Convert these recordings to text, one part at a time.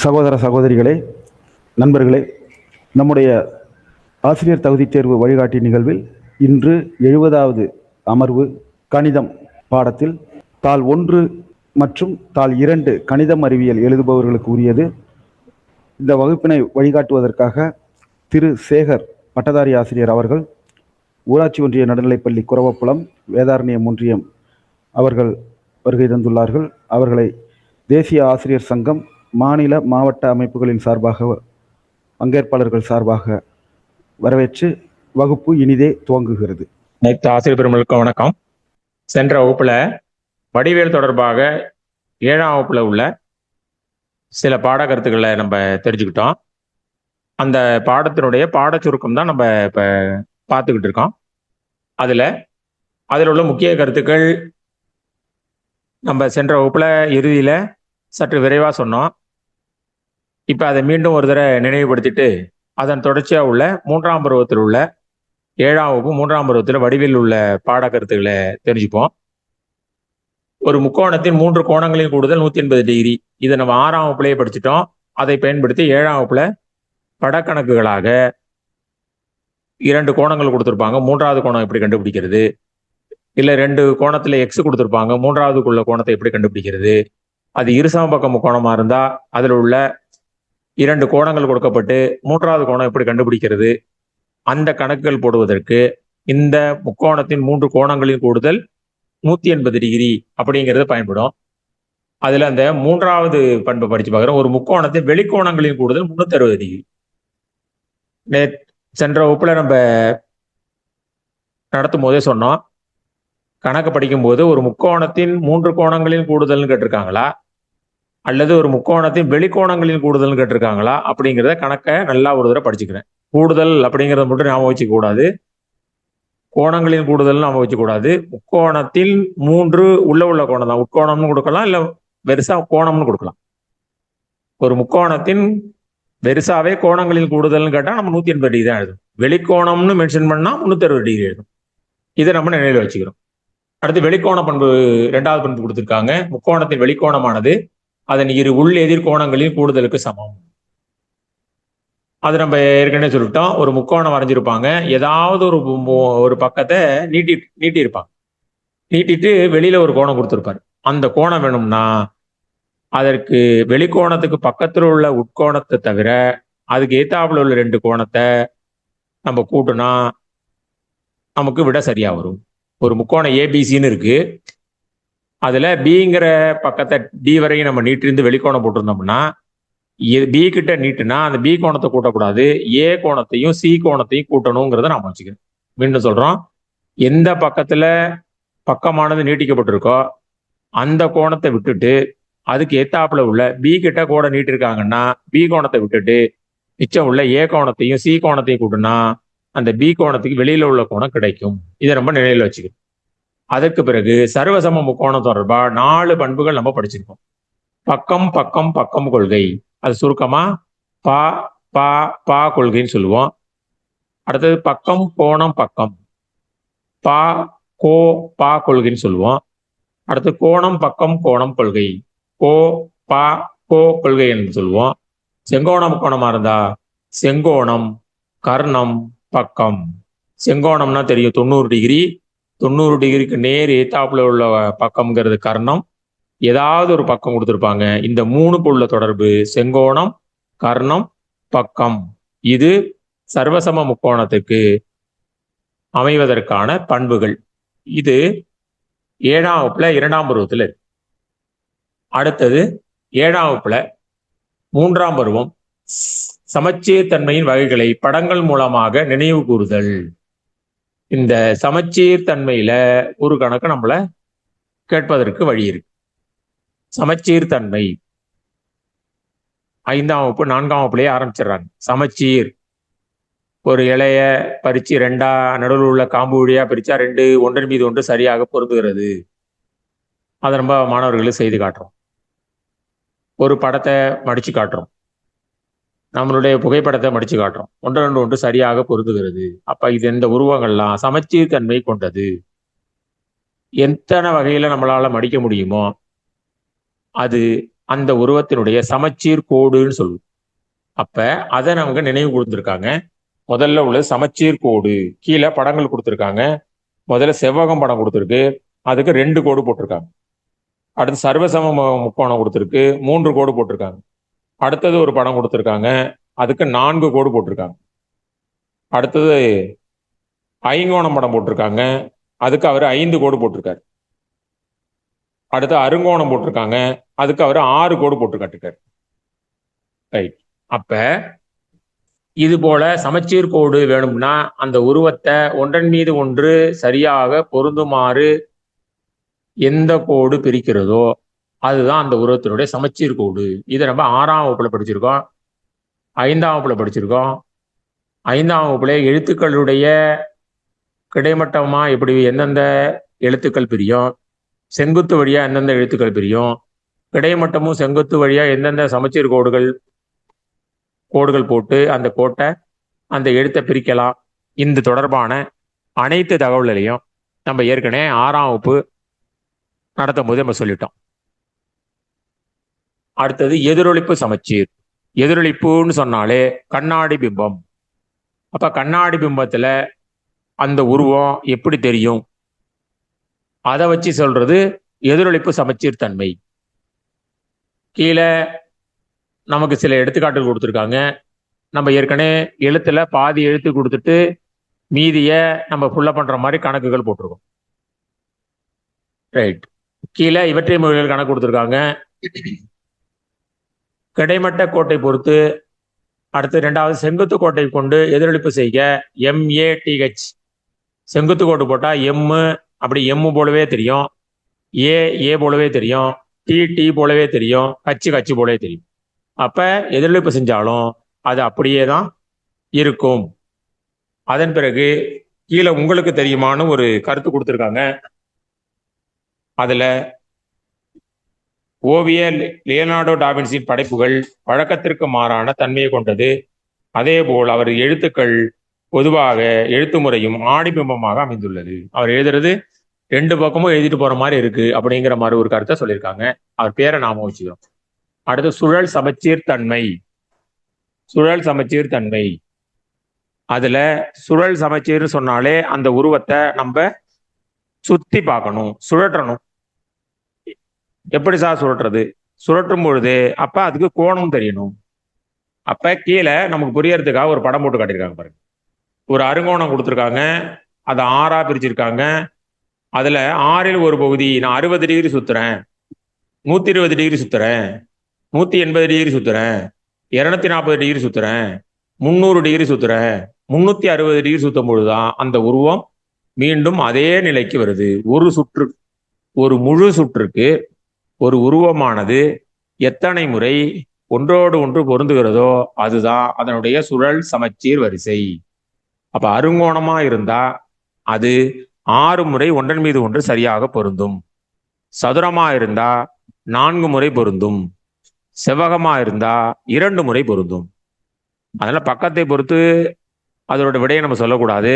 சகோதர சகோதரிகளே, நண்பர்களே, நம்முடைய ஆசிரியர் தகுதி தேர்வு வழிகாட்டி நிகழ்வில் இன்று 70வது அமர்வு கணிதம் பாடத்தில் தாள் 1 மற்றும் தாள் 2 கணிதம் அறிவியல் எழுதுபவர்களுக்கு உரியது. இந்த வகுப்பினை வழிகாட்டுவதற்காக திரு சேகர் பட்டதாரி ஆசிரியர் அவர்கள் ஊராட்சி ஒன்றிய நடுநிலைப்பள்ளி குரவப்புலம் வேதாரண்யம் ஒன்றியம் அவர்கள் வருகை தந்துள்ளார்கள். அவர்களை தேசிய ஆசிரியர் சங்கம் மாநில மாவட்ட அமைப்புகளின் சார்பாக பங்கேற்பாளர்கள் சார்பாக வரவேற்று வகுப்பு இனிதே துவங்குகிறது. அனைத்து ஆசிரியர் பெருமக்களுக்கும் வணக்கம். சென்ற வகுப்புல வடிவேல் தொடர்பாக 7ஆம் வகுப்புல உள்ள சில பாடக்கருத்துக்களை நம்ம தெரிஞ்சுக்கிட்டோம். அந்த பாடத்தினுடைய பாட சுருக்கம் தான் நம்ம இப்ப பார்த்துக்கிட்டு இருக்கோம். அதில் உள்ள முக்கிய கருத்துக்கள் நம்ம சென்ற வகுப்புல இறுதியில சற்று விரைவா சொன்னோம். இப்ப அதை மீண்டும் ஒரு தடவை நினைவுபடுத்திட்டு அதன் தொடர்ச்சியா உள்ள 3ஆம் பருவத்தில் உள்ள 7ஆம் வகுப்பு 3ஆம் பருவத்தில் வடிவில் உள்ள பாடக்கருத்துக்களை தெரிஞ்சுப்போம். ஒரு முக்கோணத்தின் 3 கோணங்களின் கூடுதல் 180 டிகிரி. இதை நம்ம 6ஆம் வகுப்புலேயே படிச்சுட்டோம். அதை பயன்படுத்தி 7ஆம் வகுப்புல படக்கணக்குகளாக 2 கோணங்கள் கொடுத்துருப்பாங்க. 3வது கோணம் எப்படி கண்டுபிடிக்கிறது, இல்ல 2 கோணத்துல எக்ஸ் கொடுத்துருப்பாங்க, 3வதுக்குள்ள கோணத்தை எப்படி கண்டுபிடிக்கிறது, அது இருசம பக்க முக்கோணமா இருந்தா அதுல உள்ள 2 கோணங்கள் கொடுக்கப்பட்டு 3வது கோணம் எப்படி கண்டுபிடிக்கிறது, அந்த கணக்குகள் போடுவதற்கு இந்த முக்கோணத்தின் 3 கோணங்களின் கூடுதல் 180 டிகிரி அப்படிங்கிறது பயன்படும். அதுல அந்த 3வது பண்பை படிச்சு பார்க்குறோம். ஒரு முக்கோணத்தின் வெளிக்கோணங்களின் கூடுதல் 360 டிகிரி. சென்ற வகுப்புல நம்ம நடத்தும் போதே சொன்னோம், கணக்கு படிக்கும் போது ஒரு முக்கோணத்தின் 3 கோணங்களின் கூடுதல்னு கேட்டிருக்காங்களா அல்லது ஒரு முக்கோணத்தின் வெளிக்கோணங்களின் கூடுதல்னு கேட்டிருக்காங்களா அப்படிங்கிறத கணக்கை நல்லா ஒரு தடவை படிச்சுக்கிறேன். கூடுதல் அப்படிங்கிறத மட்டும் ஞாபகம் வச்சுக்க கூடாது, கோணங்களின் கூடுதல் ஞாபகம் வச்சுக்க கூடாது. முக்கோணத்தில் 3 உள்ள கோணம் தான், உட்கோணம்னு கொடுக்கலாம், இல்ல வெறுசா கோணம்னு கொடுக்கலாம். ஒரு முக்கோணத்தின் வெறுசாவே கோணங்களின் கூடுதல்னு கேட்டா நம்ம 180 டிகிரி தான் எழுதும். வெளிக்கோணம்னு மென்ஷன் பண்ணா 360 டிகிரி எழுதும். இதை நம்ம நினைவில் வச்சுக்கிறோம். அடுத்து வெளிக்கோண பண்பு 2வது பண்பு கொடுத்திருக்காங்க. முக்கோணத்தின் வெளிக்கோணமானது அதன் இரு உள் எதிர்கோணங்களின் கூடுதலுக்கு சமம். அது நம்ம ஏற்கனவே சொல்லிட்டோம். ஒரு முக்கோணம் வரைஞ்சிருப்பாங்க, ஏதாவது ஒரு பக்கத்தை நீட்டி இருப்பாங்க. நீட்டிட்டு வெளியில ஒரு கோணம் கொடுத்துருப்பாரு. அந்த கோணம் வேணும்னா அதற்கு வெளிக்கோணத்துக்கு பக்கத்துல உள்ள உட்கோணத்தை தவிர அதுக்கு ஏத்தாப்புல உள்ள 2 கோணத்தை நம்ம கூட்டினா நமக்கு விட சரியா வரும். ஒரு முக்கோணம் ஏபிசின்னு இருக்கு, அதுல பிங்கிற பக்கத்தை டி வரையும் நம்ம நீட்டிருந்து வெளிக்கோணம் போட்டிருந்தோம்னா பி கிட்ட நீட்டுனா அந்த பி கோணத்தை கூட்டக்கூடாது, ஏ கோணத்தையும் சி கோணத்தையும் கூட்டணுங்கிறத நாம வச்சுக்கிறோம். மீண்டும் சொல்றோம், எந்த பக்கத்துல பக்கமானது நீட்டிக்கப்பட்டிருக்கோ அந்த கோணத்தை விட்டுட்டு அதுக்கு ஏத்தாப்புல உள்ள பி கிட்ட கோணம் நீட்டிருக்காங்கன்னா பி கோணத்தை விட்டுட்டு மிச்சம் உள்ள ஏ கோணத்தையும் சி கோணத்தையும் கூட்டினா அந்த பி கோணத்துக்கு வெளியில உள்ள கோணம் கிடைக்கும். இதை நம்ம நினைவில் வச்சுக்கணும். அதற்கு பிறகு சர்வசம முக்கோணம் தொடர்பா 4 பண்புகள் நம்ம படிச்சிருக்கோம். பக்கம் பக்கம் பக்கம் கொள்கை, அது சுருக்கமா பா பா பா கொள்கைன்னு சொல்லுவோம். அடுத்தது பக்கம் கோணம் பக்கம், பா கோ பா கொள்கைன்னு சொல்லுவோம். அடுத்து கோணம் பக்கம் கோணம் கொள்கை, கோ பா கோ கொள்கை என்று சொல்லுவோம். செங்கோண முக்கோணமா இருந்தா செங்கோணம் கர்ணம் பக்கம். செங்கோணம்னா தெரியும், 90 டிகிரி. 90 டிகிரிக்கு நேர் ஏத்தாப்புல உள்ள பக்கம்ங்கிறது கர்ணம். ஏதாவது ஒரு பக்கம் கொடுத்துருப்பாங்க. இந்த 3க்கு உள்ள தொடர்பு செங்கோணம் கர்ணம் பக்கம். இது சர்வசம முக்கோணத்துக்கு அமைவதற்கான பண்புகள். இது 7ஆம் வகுப்புல 2ஆம் பருவத்துல. அடுத்தது 7ஆம் வகுப்புல 3ஆம் பருவம் சமச்சீர் தன்மையின் வகைகளை படங்கள் மூலமாக நினைவு கூறுதல். இந்த சமச்சீர் தன்மையில ஒரு கணக்கு நம்மள கேட்பதற்கு வழி இருக்கு. சமச்சீர் தன்மை 5ஆம் வகுப்பு 4ஆம் வகுப்புலயே ஆரம்பிச்சிடுறாங்க. சமச்சீர், ஒரு இலைய பறிச்சு 2ஆ நடுவில் உள்ள காம்பு வழியா பிரிச்சா 2 ஒன்றன் மீது ஒன்று சரியாக பொருந்துகிறது. அதை நம்ம மாணவர்களுக்கு செய்து காட்டுறோம். ஒரு படத்தை மடிச்சு காட்டுறோம், நம்மளுடைய புகைப்படத்தை மடிச்சு காட்டுறோம், ஒன்றன் ஒன்று சரியாக பொருந்துகிறது. அப்ப இது இந்த உருவங்கள்லாம் சமச்சீர் தன்மை கொண்டது. எத்தனை வகையில நம்மளால மடிக்க முடியுமோ அது அந்த உருவத்தினுடைய சமச்சீர் கோடுன்னு சொல்லுவோம். அப்ப அதை நமக்கு நினைவு கொடுத்துருக்காங்க. முதல்ல உள்ள சமச்சீர் கோடு, கீழே படங்கள் கொடுத்துருக்காங்க. முதல்ல செவ்வகம் படம் கொடுத்துருக்கு, அதுக்கு 2 கோடு போட்டிருக்காங்க. அடுத்து சர்வசம முக்கோணம் கொடுத்துருக்கு, 3 கோடு போட்டிருக்காங்க. அடுத்தது ஒரு படம் கொடுத்துருக்காங்க, அதுக்கு 4 கோடு போட்டிருக்காங்க. அடுத்தது ஐங்கோணம் படம் போட்டிருக்காங்க, அதுக்கு அவர் 5 கோடு போட்டிருக்காரு. அடுத்து அருங்கோணம் போட்டிருக்காங்க, அதுக்கு அவர் 6 கோடு போட்டு காட்டிருக்காரு. ரைட். அப்ப இது போல சமச்சீர் கோடு வேணும்னா அந்த உருவத்தை ஒன்றன் மீது ஒன்று சரியாக பொருந்துமாறு எந்த கோடு பிரிக்கிறதோ அதுதான் அந்த உருவத்தினுடைய சமச்சீர் கோடு. இதை நம்ம 6ஆம் வகுப்புல படிச்சிருக்கோம், 5ஆம் வகுப்புல படிச்சிருக்கோம். 5ஆம் வகுப்புல எழுத்துக்களுடைய கிடைமட்டமா எப்படி எந்தெந்த எழுத்துக்கள் பிரியும், செங்குத்து வழியா எந்தெந்த எழுத்துக்கள் பிரியும், கிடைமட்டமும் செங்குத்து வழியா எந்தெந்த சமச்சீர் கோடுகள் போட்டு அந்த கோட்டை அந்த எழுத்தை பிரிக்கலாம், இந்த தொடர்பான அனைத்து தகவல்களையும் நம்ம ஏற்கனவே 6ஆம் வகுப்பு நடத்தும் போது நம்ம சொல்லிட்டோம். அடுத்தது எதிரொலிப்பு சமச்சீர். எதிரொலிப்புன்னு சொன்னாலே கண்ணாடி பிம்பம். அப்ப கண்ணாடி பிம்பத்துல அந்த உருவம் எப்படி தெரியும், அதை வச்சு சொல்றது எதிரொலிப்பு சமச்சீர் தன்மை. கீழே நமக்கு சில எடுத்துக்காட்டுகள் கொடுத்துருக்காங்க. நம்ம ஏற்கனவே எழுத்துல பாதி எழுத்து கொடுத்துட்டு மீதிய நம்ம ஃபுல்லா பண்ற மாதிரி கணக்குகள் போட்டிருக்கோம். ரைட். கீழே இவற்றை மொழிகள் கணக்கு கொடுத்துருக்காங்க. கிடைமட்ட கோட்டை பொறுத்து அடுத்து 2வது செங்குத்து கோட்டை கொண்டு எதிரொலிப்பு செய்க. MATH செங்குத்து கோட்டு போட்டா எம், அப்படி எம் போலவே தெரியும், ஏ போலவே தெரியும், டி போலவே தெரியும், கச்சு போலவே தெரியும். அப்ப எதிரொலிப்பு செஞ்சாலும் அது அப்படியே தான் இருக்கும். அதன் பிறகு கீழே உங்களுக்கு தெரியுமான்னு ஒரு கருத்து கொடுத்துருக்காங்க. அதுல ஓவிய லியோனார்டோ டாவின்சியின் படைப்புகள் வழக்கத்திற்கு மாறான தன்மையை கொண்டது. அதே போல் அவர் எழுத்துக்கள் பொதுவாக எழுத்து முறையும் ஆடிபிம்பமாக அமைந்துள்ளது. அவர் எழுதுறது 2 பக்கமும் எழுதிட்டு போற மாதிரி இருக்கு அப்படிங்கிற மாதிரி ஒரு கருத்தை சொல்லியிருக்காங்க. அவர் பேரை நாம வச்சுக்கிறோம். அடுத்து சுழல் சமச்சீர் தன்மை. சுழல் சமச்சீர் தன்மை, அதுல சுழல் சமச்சீர் சொன்னாலே அந்த உருவத்தை நம்ம சுத்தி பார்க்கணும், சுழற்றணும். எப்படி சார் சுழற்றுறது? சுழற்றும் பொழுது அப்ப அதுக்கு கோணம் தெரியணும். அப்ப கீழே நமக்கு புரியறதுக்காக ஒரு படம் போட்டு காட்டியிருக்காங்க பாருங்க. ஒரு அருங்கோணம் கொடுத்துருக்காங்க, அதை 6ஆ பிரிச்சிருக்காங்க. அதுல 6ல் ஒரு பகுதி நான் 60 டிகிரி சுத்துறேன், 120 டிகிரி சுத்துறேன், 180 டிகிரி சுத்துறேன், 240 டிகிரி சுத்துறேன், 300 டிகிரி சுத்துறேன், 360 டிகிரி சுத்தும் பொழுதுதான் அந்த உருவம் மீண்டும் அதே நிலைக்கு வருது. ஒரு முழு சுற்றுக்கு ஒரு உருவமானது எத்தனை முறை ஒன்றோடு ஒன்று பொருந்துகிறதோ அதுதான் அதனுடைய சுழல் சமச்சீர் வரிசை. அப்ப அருங்கோணமா இருந்தா அது 6 முறை ஒன்றன் மீது ஒன்று சரியாக பொருந்தும். சதுரமா இருந்தா 4 முறை பொருந்தும். செவ்வகமா இருந்தா 2 முறை பொருந்தும். அதனால பக்கத்தை பொறுத்து அதோட விடையை நம்ம சொல்லக்கூடாது.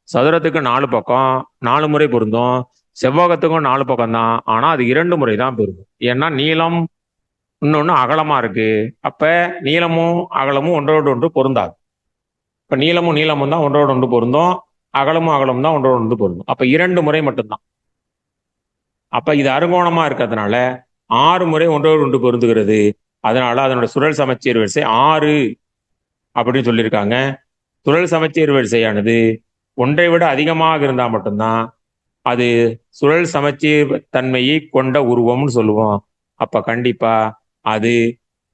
சதுரத்துக்கு 4 பக்கம் 4 முறை பொருந்தும், செவ்வகத்துக்கும் 4 பக்கம் தான், ஆனா அது 2 முறை தான் பொருந்தும். ஏன்னா நீளம் இன்னொன்னு அகலமா இருக்கு. அப்ப நீளமும் அகலமும் ஒன்றோடு ஒன்று பொருந்தாது. இப்ப நீளமும் தான் ஒன்றோடு ஒன்று பொருந்தும், அகலமும் தான் ஒன்றோடு ஒன்று பொருந்தும். அப்ப 2 முறை மட்டும்தான். அப்ப இது அருங்கோணமா இருக்கிறதுனால 6 முறை ஒன்றோடு ஒன்று பொருந்துகிறது. அதனால அதனோட சுழல் சமச்சீர் வரிசை 6 அப்படின்னு சொல்லியிருக்காங்க. சுழல் சமச்சீர் வரிசையானது ஒன்றை விட அதிகமாக இருந்தா மட்டும்தான் அது சுழல் சமச்சீர் தன்மையை கொண்ட உருவம்னு சொல்லுவோம். அப்ப கண்டிப்பா அது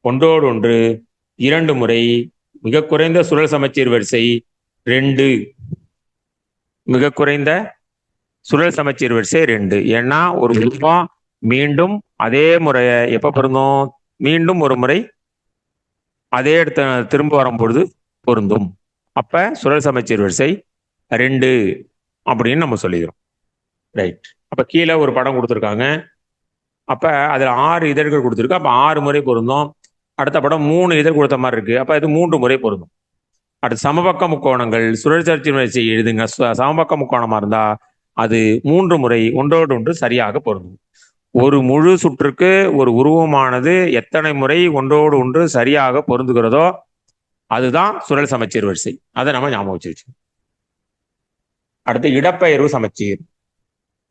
ஒன்றோடு ஒன்று 2 முறை, மிக குறைந்த சுழல் சமச்சீர் வரிசை 2, மிக குறைந்த சுழல் சமச்சீர் வரிசை 2. ஏன்னா ஒரு உருவம் மீண்டும் அதே முறையை எப்ப பொருந்தும், மீண்டும் ஒரு முறை அதே இடத்த திரும்ப வரும்பொழுது பொருந்தும். அப்ப சுழல் சமச்சீர் வரிசை 2 அப்படின்னு நம்ம சொல்லிக்கிறோம். ரைட். அப்ப கீழே ஒரு படம் கொடுத்துருக்காங்க. அப்ப அதுல 6 இதழ்கள் கொடுத்துருக்கு. அப்ப 6 முறை பொருந்தும். அடுத்த படம் 3 இதழ் கொடுத்த மாதிரி இருக்கு. அப்ப இது 3 முறை பொருந்தும். அடுத்து சமபக்க முக்கோணங்கள் சுழல் சமச்சீர் வரிசை எழுதுங்க. சமபக்க முக்கோணமா இருந்தா அது 3 முறை ஒன்றோடு ஒன்று சரியாக பொருந்தும். ஒரு முழு சுற்றுக்கு ஒரு உருவமானது எத்தனை முறை ஒன்றோடு ஒன்று சரியாக பொருந்துகிறதோ அதுதான் சுழல் சமச்சீர் வரிசை. அதை நம்ம ஞாபகம் வச்சு. அடுத்து இடப்பெயர்வு சமச்சீர்.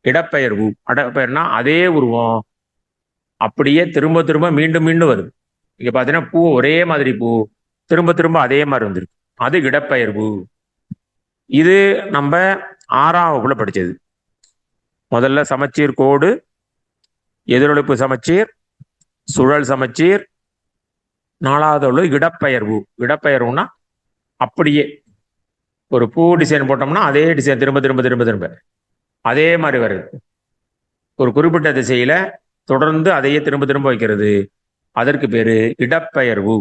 இடப்பெயர்னா அதே உருவம் அப்படியே திரும்ப திரும்ப மீண்டும் மீண்டும் வருது. இங்க பாத்தீங்கன்னா பூ ஒரே மாதிரி பூ திரும்ப திரும்ப அதே மாதிரி வந்துருக்கு. அது இடப்பெயர்வு. இது நம்ம 6ஆம் வகுப்புல படிச்சது. முதல்ல சமச்சீர் கோடு, எதிரொலிப்பு சமச்சீர், சுழல் சமச்சீர், 4வது உள்ள இடப்பெயர்வு. இடப்பெயர்வுனா அப்படியே ஒரு பூ டிசைன் போட்டோம்னா அதே டிசைன் திரும்ப திரும்ப திரும்ப திரும்ப அதே மாதிரி வருது. ஒரு குறிப்பிட்ட திசையில தொடர்ந்து அதையே திரும்ப திரும்ப வைக்கிறது, அதற்கு பேரு இடப்பெயர்வு.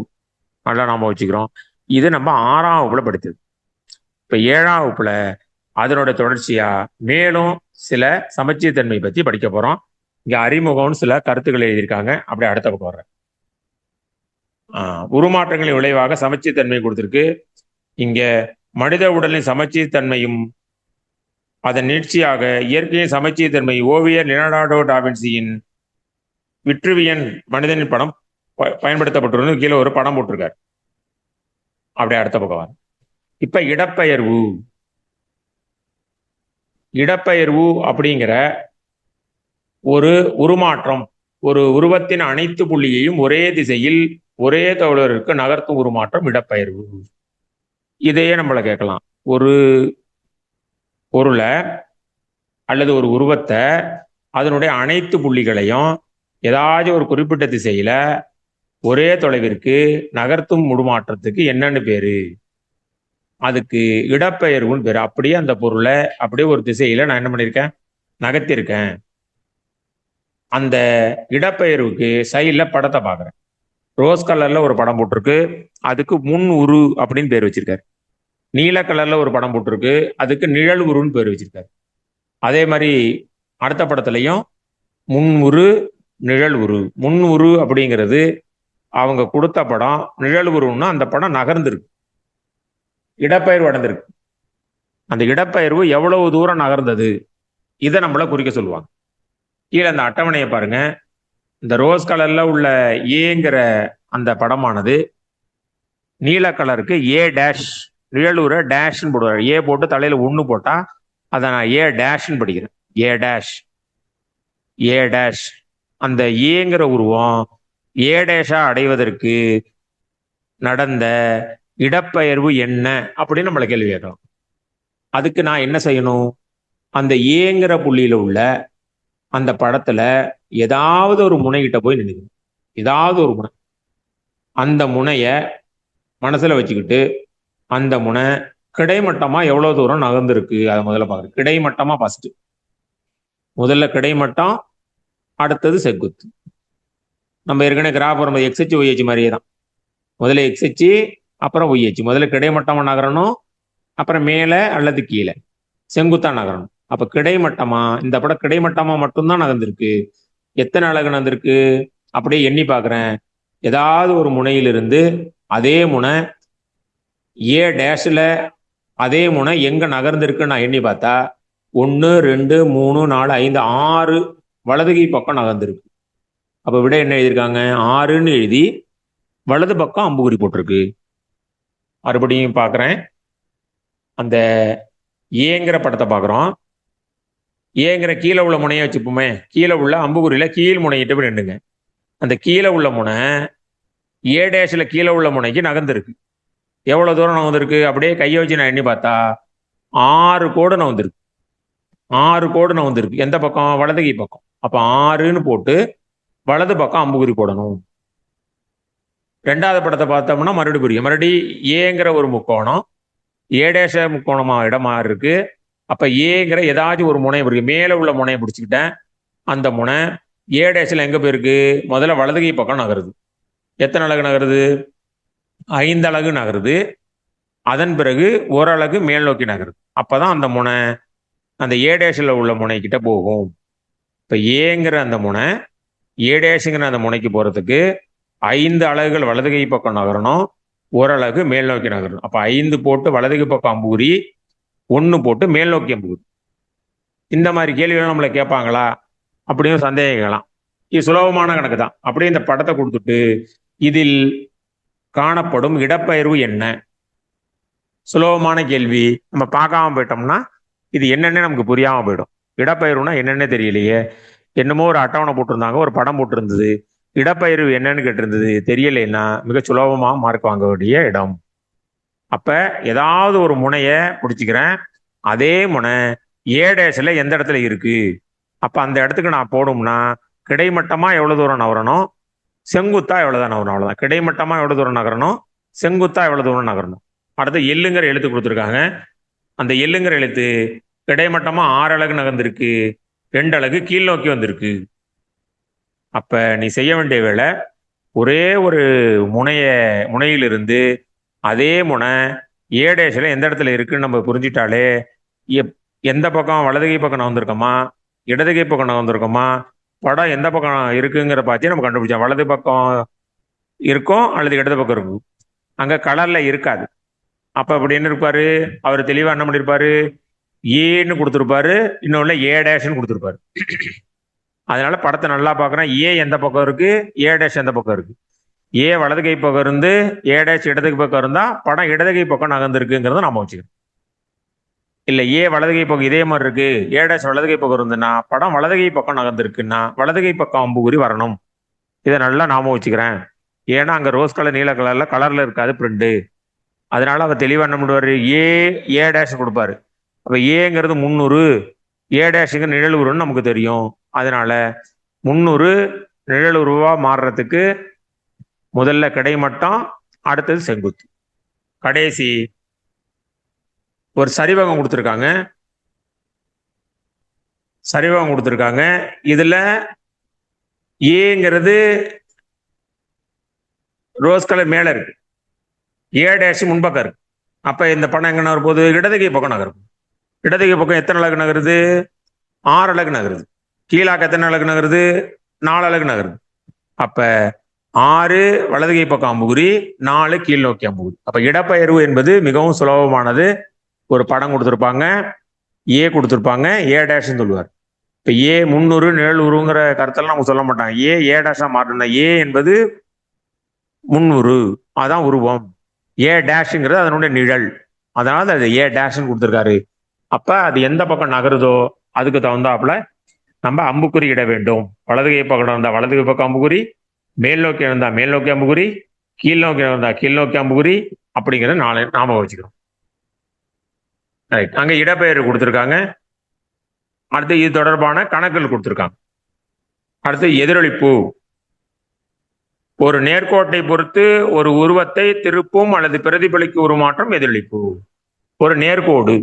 நல்லா நாம வச்சுக்கிறோம். இது நம்ம 6ஆம் வகுப்புல படித்தது. இப்ப 7ஆம் வகுப்புல அதனோட தொடர்ச்சியா மேலும் சில சமச்சீர் தன்மை பத்தி படிக்க போறோம். இங்க அறிமுகம்னு சில கருத்துக்கள் எழுதியிருக்காங்க. அப்படியே அடுத்த பக்கம் வர்றேன். உருமாற்றங்களின் விளைவாக சமச்சீர் தன்மை கொடுத்திருக்கு. இங்க மனித உடலின் சமச்சீர் தன்மையும் அதன் நீட்சியாக இயற்கையின் சமச்சீர் தன்மை ஓவியர் லியோனார்டோ டாவின்சியின் விட்ருவியன் மனிதனின் படம் பயன்படுத்தப்பட்டுள்ளது. கீழே ஒரு படம் போட்டிருக்காரு. அப்படியே அடுத்த பக்கம். இப்ப இடப்பெயர்வு அப்படிங்கிற ஒரு உருமாற்றம், ஒரு உருவத்தின் அனைத்து புள்ளியையும் ஒரே திசையில் ஒரே தோழருக்கு நகர்த்தும் உருமாற்றம் இடப்பெயர்வு. இதையே நம்மள கேட்கலாம். ஒரு பொருளை அல்லது ஒரு உருவத்தை அதனுடைய அனைத்து புள்ளிகளையும் ஏதாச்சும் ஒரு குறிப்பிட்ட திசையில ஒரே தொலைவிற்கு நகர்த்தும் உருமாற்றத்துக்கு என்னன்னு பேரு? அதுக்கு இடப்பெயர்வுன்னு பேரு. அப்படியே அந்த பொருளை அப்படியே ஒரு திசையில நான் என்ன பண்ணியிருக்கேன், நகர்த்திருக்கேன். அந்த இடப்பெயர்வுக்கு சைடில் படத்தை பார்க்குறேன். ரோஸ் கலர்ல ஒரு படம் போட்டிருக்கு, அதுக்கு முன் உரு அப்படின்னு பேர் வச்சிருக்காரு. நீல கலர்ல ஒரு படம் போட்டிருக்கு, அதுக்கு நிழல் உருன்னு பேர் வச்சிருக்காரு. அதே மாதிரி அடுத்த படத்துலையும் முன் உரு நிழல் உரு. முன் உரு அப்படிங்கிறது அவங்க கொடுத்த படம், நிழல் உருன்னா அந்த படம் நகர்ந்துருக்கு, இடப்பெயர்வு அடைந்திருக்கு. அந்த இடப்பெயர்வு எவ்வளவு தூரம் நகர்ந்தது இதை நம்மள குறிக்க சொல்லுவாங்க. கீழே அந்த அட்டவணையை பாருங்க. இந்த ரோஸ் கலர்ல உள்ள ஏங்கிற அந்த படமானது நீல கலருக்கு ஏ டேஷ், நிழலுற டேஷ்னு போடுவார். ஏ போட்டு தலையில 1 போட்டா அதை நான் ஏ டேஷ்னு படிக்கிறேன். A dash A dash. அந்த ஏங்கிற உருவம் ஏ டேஷா அடைவதற்கு நடந்த இடப்பெயர்வு என்ன அப்படின்னு நம்மளை கேள்வி கேட்கலாம். அதுக்கு நான் என்ன செய்யணும்? அந்த ஏங்கிற புள்ளியில உள்ள அந்த படத்துல ஏதாவது ஒரு முனைகிட்ட போய் நின்னுக்கணும். ஏதாவது ஒரு முனை. அந்த முனைய மனசுல வச்சுக்கிட்டு அந்த முனை கிடைமட்டமா எவ்வளவு தூரம் நகர்ந்துருக்கு அதை முதல்ல பாக்குறேன். கிடைமட்டமா ஃபர்ஸ்ட். முதல்ல கிடைமட்டம், அடுத்தது செங்குத்து. நம்ம ஏற்கனவே கிராஃப் வரும்போது எக்ஸ்ஹெச் ஒய்ஹெச் மாதிரியே தான். முதல்ல எக்ஸ்ஹெச் அப்புறம் ஒய்ஹெச். முதல்ல கிடைமட்டமா நகரணும், அப்புறம் மேலே அல்லது கீழே செங்குத்தா நகரணும். அப்ப கிடைமட்டமா, இந்த படம் கிடைமட்டமா மட்டும்தான் நகர்ந்திருக்கு. எத்தனை அலகு நகர்ந்திருக்கு அப்படியே எண்ணி பார்க்குறேன். ஏதாவது ஒரு முனையிலிருந்து அதே முனை ஏ டேஷ்ல அதே முனை எங்க நகர்ந்திருக்குன்னு நான் எண்ணி பார்த்தா 1 2 3 4 5 6 வலதுகை பக்கம் நகர்ந்திருக்கு. அப்ப விட என்ன எழுதியிருக்காங்க? 6ன்னு எழுதி வலது பக்கம் அம்புகுறி போட்டிருக்கு. மறுபடியும் பார்க்குறேன். அந்த ஏங்கிற படத்தை பார்க்குறோம். ஏங்கிற கீழே உள்ள முனையை வச்சுப்போமே. கீழே உள்ள அம்புகுறியில கீழ் முனையிட்டு போய் நின்றுங்க. அந்த கீழே உள்ள முனை ஏ டேஷ்ல கீழே உள்ள முனைக்கு நகர்ந்திருக்கு. எவ்வளவு தூரம் நகர்ந்திருக்கு? அப்படியே கையை வச்சு நான் எண்ணி பார்த்தா 6 கோடு நகர்ந்திருக்கு. 6 கோடு நகர்ந்திருக்கு. எந்த பக்கம்? வலதுகை பக்கம். அப்ப 6ன்னு போட்டு வலது பக்கம் அம்புகுறி போடணும். 2வது படத்தை பார்த்தோம்னா மறுபடியும் புரியும். மறுபடியும் ஏங்கிற ஒரு முக்கோணம் ஏ டேஷ முக்கோணமா இடமா இருக்கு. அப்ப ஏங்கிற ஏதாச்சும் ஒரு முனை இருக்கு. மேல உள்ள முனையை பிடிச்சிக்கிட்டேன். அந்த முனை ஏ டேஷ்ல எங்க போயிருக்கு? முதல்ல வலதுகை பக்கம் நகருது. எத்தனை அலகு நகருது? 5 அலகு நகருது. அதன் பிறகு ஒரு அலகு மேல் நோக்கி நகருது. அப்பதான் அந்த முனை அந்த ஏ டேஷ்ல உள்ள முனை கிட்ட போகும். இப்ப ஏங்கிற அந்த முனை ஏ டேஷுங்கிற அந்த முனைக்கு போறதுக்கு 5 அலகுகள் வலதுகை பக்கம் நகரணும், ஒரு அலகு மேல் நோக்கி நகரணும். அப்ப 5 போட்டு வலதுகை பக்கம் அம்புகுறி, 1 போட்டு மேல் நோக்கி அம்புகுறி. இந்த மாதிரி கேள்விகள் நம்மளை கேட்பாங்களா? அப்படியும் சந்தேகிக்கலாம். இது சுலபமான கணக்கு தான். அப்படியே இந்த படத்தை கொடுத்துட்டு இதில் காணப்படும் இடப்பெயர்வு என்ன? சுலபமான கேள்வி. நம்ம பார்க்காம போயிட்டோம்னா இது என்னன்னே நமக்கு புரியாம போயிடும். இடப்பெயர்வுனா என்னன்னே தெரியலையே, என்னமோ ஒரு அட்டவணை போட்டிருந்தாங்க, ஒரு படம் போட்டிருந்தது, இடப்பெயர்வு என்னன்னு கேட்டிருந்தது, தெரியலைன்னா மிக சுலபமா மார்க் வாங்க வேண்டிய இடம். அப்ப ஏதாவது ஒரு முனைய பிடிச்சிக்கிறேன், அதே முனை ஏ டேஷ்ல எந்த இடத்துல இருக்கு, அப்ப அந்த இடத்துக்கு நான் போடும்னா கிடைமட்டமா எவ்வளவு தூரம் நகரணும், செங்குத்தா எவ்வளவுதான் நகரணும், அவ்வளவுதான். கிடைமட்டமா எவ்வளவு தூரம் நகரணும், செங்குத்தா எவ்வளவு தூரம் நகரணும். அடுத்து எள்ளுங்கிற எழுத்து கொடுத்துருக்காங்க. அந்த எள்ளுங்கிற எழுத்து கிடைமட்டமா 6 அலகு நகர்ந்திருக்கு, 2 அலகு கீழ் நோக்கி வந்திருக்கு. அப்ப நீ செய்ய வேண்டிய வேலை, ஒரே ஒரு முனையிலிருந்து அதே முனை ஏ டேஷ்ல எந்த இடத்துல இருக்குன்னு நம்ம புரிஞ்சிட்டாலே எந்த பக்கம் வலதுகை பக்கம் நகர்ந்திருக்கோமா, இடதுகை பக்கம் நகர்ந்திருக்கோமா, படம் எந்த பக்கம் இருக்குங்கிற பார்த்து நம்ம கண்டுபிடிச்சோம். வலது பக்கம் இருக்கும் அல்லது இடது பக்கம் இருக்கும். அங்க கலர்ல இருக்காது. அப்ப அப்படி என்ன இருப்பாரு, அவர் தெளிவா என்ன பண்ணிருப்பாரு, ஏன்னு கொடுத்துருப்பாரு, இன்னொன்னு ஏ டேஷ்னு கொடுத்துருப்பாரு. அதனால படத்தை நல்லா பார்க்குறேன், ஏ எந்த பக்கம் இருக்கு, ஏ டேஷ் எந்த பக்கம் இருக்கு. ஏ வலது கை பக்கம் இருந்து ஏ டேஷ் இடதுகை பக்கம் இருந்தா படம் இடதுகை பக்கம் நகர்ந்துருக்குங்கிறத நாம வச்சுக்கணும். இல்ல ஏ வலதுகை பக்கம் இதே மாதிரி இருக்கு, ஏ டேஷ் வலதுகை பக்கம் இருந்துன்னா படம் வலதுகை பக்கம் நகர்ந்துருக்குன்னா வலதுகை பக்கம் அம்புகுறி வரணும். இதை நல்லா நாம வச்சுக்கிறேன். ஏன்னா அங்க ரோஸ் கலர் நீல கலர்ல இருக்காது பிரிண்ட். அதனால அவர் தெளிவா என்ன பண்ணுவாரு, ஏ டேஷ் கொடுப்பாரு. அப்ப ஏங்கிறது 300, ஏ டேஷுங்க நிழல் உருவன்னு நமக்கு தெரியும். அதனால 300 நிழல் உருவா மாறுறதுக்கு முதல்ல கிடைமட்டம், அடுத்தது செங்குத்து, கடைசி ஒரு சரிவகம் கொடுத்துருக்காங்க. சரிவகம் கொடுத்துருக்காங்க. இதுல ஏங்கிறது ரோஸ் கலர் மேல இருக்கு, ஏ டேஷ் முன்பக்கம் இருக்கு. அப்ப இந்த படம் எங்க நகரும் போது இடதுகை பக்கம் நகரும். இடதுகை பக்கம் எத்தனை அலகு நகருது, 6 அலகு நகருது. கீழாக்க எத்தனை அலகு நகருது, 4 அலகு நகருது. அப்ப 6 வலதுகை பக்கம் அம்புகுறி, 4 கீழ் நோக்கி அம்புகுறி. அப்ப இடப்பெயர்வு என்பது மிகவும் சுலபமானது. ஒரு படம் கொடுத்துருப்பாங்க, ஏ கொடுத்துருப்பாங்க, ஏ டேஷ்னு சொல்லுவார். இப்ப ஏ 300 நிழல் உருவங்கிற கருத்தெல்லாம் நம்ம சொல்ல மாட்டாங்க. ஏ டேஷா மாற்றணும். ஏ என்பது 300, அதான் உருவம். ஏ டேஷ்ங்கிறது அதனுடைய நிழல், அதனால அது ஏ டேஷ்னு கொடுத்துருக்காரு. அப்ப அது எந்த பக்கம் நகருதோ அதுக்கு தகுந்தாப்புல நம்ம அம்புக்குறி இட வேண்டும். வலதுகை பக்கம் இருந்தா வலதுகை பக்கம் அம்புக்குறி, மேல் நோக்கி இருந்தா மேல் நோக்கி அம்புக்குறி, கீழ் நோக்கி இருந்தா கீழ் நோக்கி அம்புக்குறி, அப்படிங்கிறத நாம வச்சுக்கிறோம். ரைட். அங்க இடப்பெயர்வு கொடுத்துருக்காங்க. அடுத்து இது தொடர்பான கணக்குகள் கொடுத்துருக்காங்க. அடுத்து எதிரொலிப்பு. ஒரு நேர்கோட்டை பொறுத்து ஒரு உருவத்தை திருப்பும் அல்லது பிரதிபலிக்கும் உருமாற்றம் எதிரொலிப்பு. ஒரு நேர்கோடு,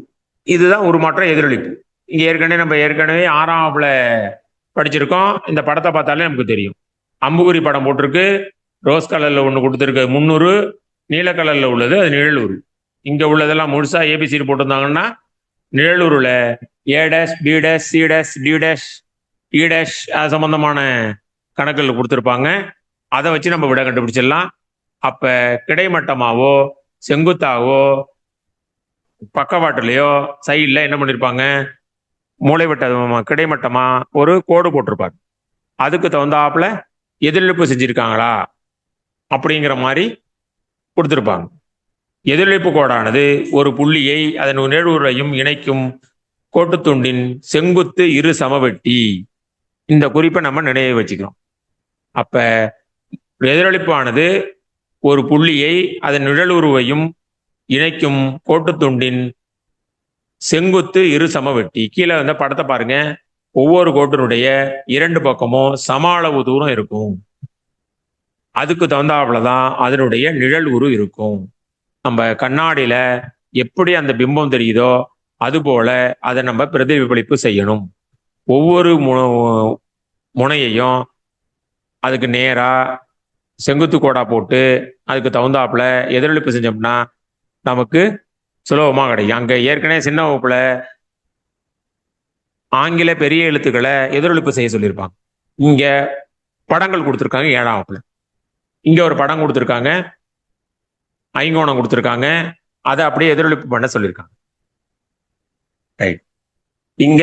இதுதான் உருமாற்றம் எதிரொலிப்பு. இங்க நம்ம ஏற்கனவே 6ஆம் வகுப்புல படிச்சிருக்கோம். இந்த படத்தை பார்த்தாலே நமக்கு தெரியும். அம்புகுறி படம் போட்டிருக்கு, ரோஸ் கலர்ல ஒன்று கொடுத்துருக்கு 300, நீல கலர்ல உள்ளது அது நிழலூர். இங்க உள்ளதெல்லாம் முழுசா ஏபிசிடி போட்டிருந்தாங்கன்னா நிழலூர்ல A dash, B dash, C dash, D dash, E dash அது சம்பந்தமான கணக்குகள் கொடுத்துருப்பாங்க. அதை வச்சு நம்ம விட கண்டுபிடிச்சிடலாம். அப்ப கிடைமட்டமாவோ செங்குத்தாவோ பக்கவாட்டுலையோ சைட்ல என்ன பண்ணிருப்பாங்க, மூளைவட்ட கிடைமட்டமா ஒரு கோடு போட்டிருப்பாங்க. அதுக்கு தகுந்தாப்புல எதிரொலிப்பு செஞ்சிருக்காங்களா அப்படிங்கிற மாதிரி கொடுத்துருப்பாங்க. எதிரொலிப்பு கோடானது ஒரு புள்ளியை அதன் நிழலுரையும் இணைக்கும் கோட்டுத்துண்டின் செங்குத்து இரு சமவெட்டி. இந்த குறிப்பை நம்ம நினைவு வச்சுக்கிறோம். அப்ப எதிரொலிப்பானது ஒரு புள்ளியை அதன் நிழலுருவையும் இணைக்கும் கோட்டுத்துண்டின் செங்குத்து இரு சமவெட்டி. கீழே வந்த படத்தை பாருங்க, ஒவ்வொரு கோட்டினுடைய 2 பக்கமும் சம அளவு தூரம் இருக்கும். அதுக்கு தகுந்தாப்புலதான் அதனுடைய நிழல் உரு இருக்கும். நம்ம கண்ணாடியில எப்படி அந்த பிம்பம் தெரியுதோ அது போல அதை நம்ம பிரதிபலிப்பு செய்யணும். ஒவ்வொரு முனையையும் அதுக்கு நேரா செங்குத்து கோடா போட்டு அதுக்கு தகுந்தாப்புல எதிரொலிப்பு செஞ்சோம்னா நமக்கு சுலபமாக கிடைக்கும். அங்க ஏற்கனவே சின்ன வகுப்புல ஆங்கில பெரிய எழுத்துக்களை எதிரொலிப்பு செய்ய சொல்லியிருப்பாங்க. இங்க படங்கள் கொடுத்துருக்காங்க 7ஆம் வகுப்புல. இங்க ஒரு படம் கொடுத்துருக்காங்க, ஐங்கோணம் கொடுத்துருக்காங்க, அதை அப்படியே எதிரொலிப்பு பண்ண சொல்லியிருக்காங்க. ரைட். இங்க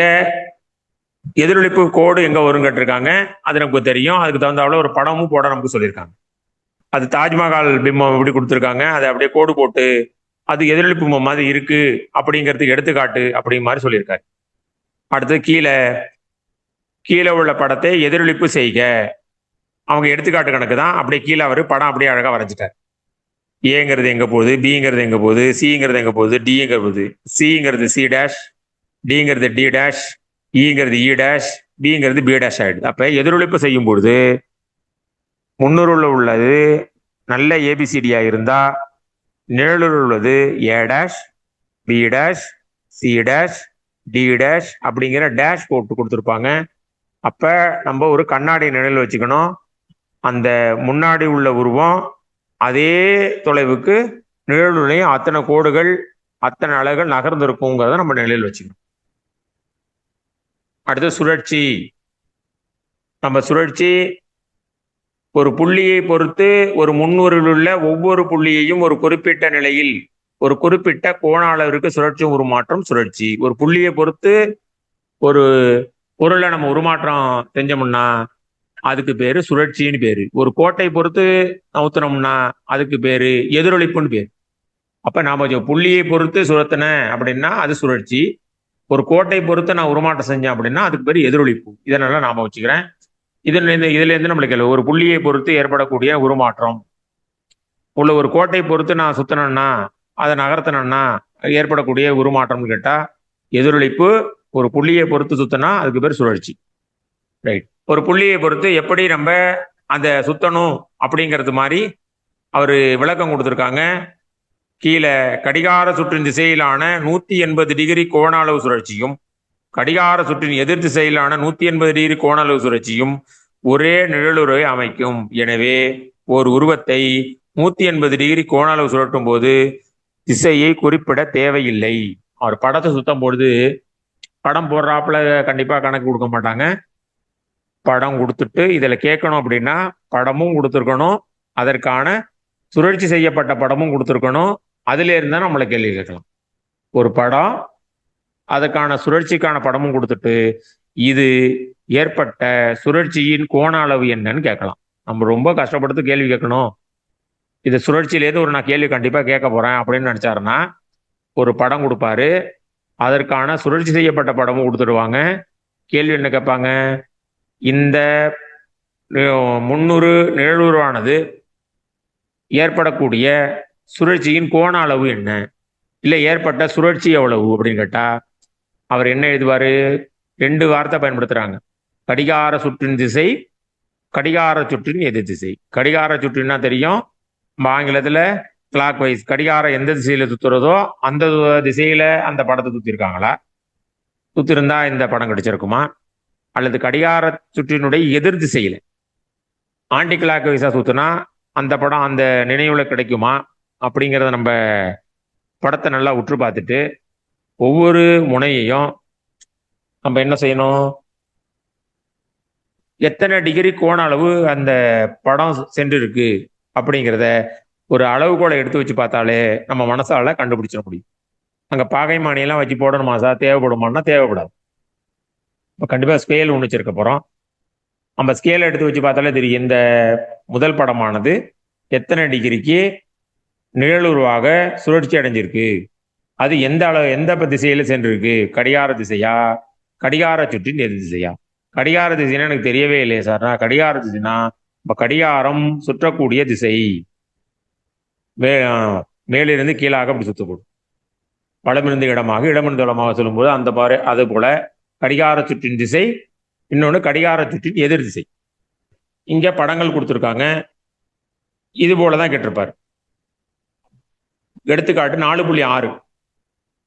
எதிரொலிப்பு கோடு எங்க வரும் கேட்டிருக்காங்க. அது நமக்கு தெரியும். அதுக்கு தகுந்தாப்புல ஒரு படமும் போட நமக்கு சொல்லியிருக்காங்க. அது தாஜ்மஹால் பிம்பம் எப்படி கொடுத்துருக்காங்க, அதை அப்படியே கோடு போட்டு அது எதிரொலிப்பு பிம்பம் மாதிரி இருக்கு அப்படிங்கிறதுக்கு எடுத்துக்காட்டு அப்படி மாதிரி சொல்லியிருக்காரு. அடுத்து கீழே கீழே உள்ள படத்தை எதிரொலிப்பு செய்க. அவங்க எடுத்துக்காட்டு கணக்கு தான். அப்படியே கீழே அவர் படம் அப்படியே அழகா வரைஞ்சிட்டார். ஏங்கிறது எங்க போகுது, பிங்கிறது எங்க போகுது, சிங்கிறது எங்க போகுது, டிங்கிறது போகுது. சிங்கிறது சி டேஷ், டிங்கிறது டி டேஷ், இங்கிறது இ டேஷ், பிங்கிறது பி டேஷ் ஆயிடுது. அப்ப எதிரொலிப்பு செய்யும் பொழுது முன்னுருள் உள்ளது நல்ல ஏபிசிடியா இருந்தா நிழலுள் உள்ளது A dash, B dash, C dash, D dash அப்படிங்கிற டேஷ் போட்டு கொடுத்துருப்பாங்க. அப்ப நம்ம ஒரு கண்ணாடி நிழல் வச்சுக்கணும். அந்த முன்னாடி உள்ள உருவம் அதே தொலைவுக்கு நிழலுலையும் அத்தனை கோடுகள் அத்தனை அலைகள் நகர்ந்திருக்குங்கிறத நம்ம நிழல் வச்சுக்கணும். அடுத்து சுழற்சி. நம்ம சுழற்சி ஒரு புள்ளியை பொறுத்து ஒரு முன்னுரில் உள்ள ஒவ்வொரு புள்ளியையும் ஒரு குறிப்பிட்ட நிலையில் ஒரு குறிப்பிட்ட கோண அளவிற்கு சுழற்சி உருமாற்றம் சுழற்சி. ஒரு புள்ளியை பொறுத்து ஒரு பொருளை நம்ம உருமாற்றம் செஞ்சோம்னா அதுக்கு பேரு சுழற்சின்னு பேரு. ஒரு கோட்டை பொறுத்து நவுத்தினோம்னா அதுக்கு பேரு எதிரொலிப்புன்னு பேரு. அப்ப நாம புள்ளியை பொறுத்து சுழத்தின அப்படின்னா அது சுழற்சி. ஒரு கோட்டை பொறுத்து நான் உருமாற்றம் செஞ்சேன் அப்படின்னா அதுக்கு பேர் எதிரொலிப்பு. இதனால நாம வச்சுக்கிறேன். இதுல இருந்து நம்மளுக்கு ஒரு புள்ளியை பொறுத்து ஏற்படக்கூடிய உருமாற்றம் உள்ள ஒரு கோட்டை பொறுத்து நான் சுத்தினேன்னா அதை நகர்த்தினேன்னா ஏற்படக்கூடிய உருமாற்றம்னு கேட்டா எதிரொலிப்பு. ஒரு புள்ளியை பொறுத்து சுத்தினா அதுக்கு பேர் சுழற்சி. ரைட். ஒரு புள்ளியை பொறுத்து எப்படி நம்ம அந்த சுத்தணும் அப்படிங்கிறது மாதிரி அவரு விளக்கம் கொடுத்துருக்காங்க. கீழே கடிகார சுற்றின் திசையிலான 180 டிகிரி கோண அளவு சுழற்சியும் கடிகார சுற்றின் எதிர் திசையிலான 180 டிகிரி கோண அளவு சுழற்சியும் ஒரே நிழலுறவை அமைக்கும். எனவே ஒரு உருவத்தை 180 டிகிரி கோண அளவு சுழற்றும் போது திசையை குறிப்பிட தேவையில்லை. அவர் படத்தை சுத்தம் பொழுது படம் போடுறாப்புல கண்டிப்பா கணக்கு கொடுக்க மாட்டாங்க. படம் கொடுத்துட்டு இதுல கேட்கணும் அப்படின்னா படமும் கொடுத்துருக்கணும், அதற்கான சுழற்சி செய்யப்பட்ட படமும் கொடுத்துருக்கணும். அதுல இருந்தா நம்மளை கேள்வி கேட்கலாம். ஒரு படம் அதுக்கான சுழற்சிக்கான படமும் கொடுத்துட்டு இது ஏற்பட்ட சுழற்சியின் கோண அளவு என்னன்னு கேட்கலாம். நம்ம ரொம்ப கஷ்டப்பட்டு கேள்வி கேட்கணும், இது சுழற்சியிலேருந்து ஒரு நான் கேள்வி கண்டிப்பா கேட்க போறேன் அப்படின்னு நினைச்சாருன்னா ஒரு படம் கொடுப்பாரு, அதற்கான சுழற்சி செய்யப்பட்ட படமும் கொடுத்துடுவாங்க. கேள்வி என்ன கேட்பாங்க, இந்த முன்னூறு நிழலுருவானது ஏற்படக்கூடிய சுழற்சியின் கோண அளவு என்ன, இல்லை ஏற்பட்ட சுழற்சி எவ்வளவு அப்படின்னு கேட்டா அவர் என்ன எழுதுவாரு, 2 வார்த்தை பயன்படுத்துறாங்க. கடிகார சுற்றின் திசை, கடிகார சுற்றின் எதிர் திசை. கடிகார சுற்றின்னா தெரியும், நம்ம ஆங்கிலத்துல கிளாக் வைஸ். கடிகாரம் எந்த திசையில சுத்துறதோ அந்த திசையில அந்த படத்தை சுத்திருக்காங்களா, சுத்திருந்தா இந்த படம் கிடைச்சிருக்குமா, அல்லது கடிகார சுற்றினுடைய எதிர் திசையில ஆன்டி கிளாக் வைஸா சுத்தினா அந்த படம் அந்த நினைவுல கிடைக்குமா அப்படிங்கிறத நம்ம படத்தை நல்லா உற்று பார்த்துட்டு ஒவ்வொரு முனையையும் நம்ம என்ன செய்யணும், எத்தனை டிகிரி கோண அளவு அந்த படம் சென்று இருக்கு அப்படிங்கிறத ஒரு அளவுகோலை எடுத்து வச்சு பார்த்தாலே நம்ம மனசால கண்டுபிடிச்சிட முடியும். அங்க பாகைமானியெல்லாம் வச்சு போடணுமா சார், தேவைப்படுமான்னா தேவைப்படாது. இப்போ கண்டிப்பா ஸ்கேல் ஒன்று வச்சிருக்க போறோம். நம்ம ஸ்கேலை எடுத்து வச்சு பார்த்தாலே தெரியும் இந்த முதல் படமானது எத்தனை டிகிரிக்கு நிழலுருவாக சுழற்சி அடைஞ்சிருக்கு, அது எந்த அளவு எந்த திசையில சென்றிருக்கு, கடிகார திசையா கடிகார சுற்றின் எதிர் திசையா. கடிகார திசைன்னா எனக்கு தெரியவே இல்லையே சார். கடிகார திசைனா இப்போ கடிகாரம் சுற்றக்கூடிய திசை மேலிருந்து கீழாக அப்படி சுத்தப்படும். வலமிருந்து இடமாக இடமிருந்து வலமாக சொல்லும்போது அந்த பாரு. அது போல கடிகார சுற்றின் திசை, இன்னொன்று கடிகார சுற்றின் எதிர் திசை. இங்க படங்கள் கொடுத்துருக்காங்க, இது போலதான் கேட்டிருப்பாரு. எடுத்துக்காட்டு 4.6.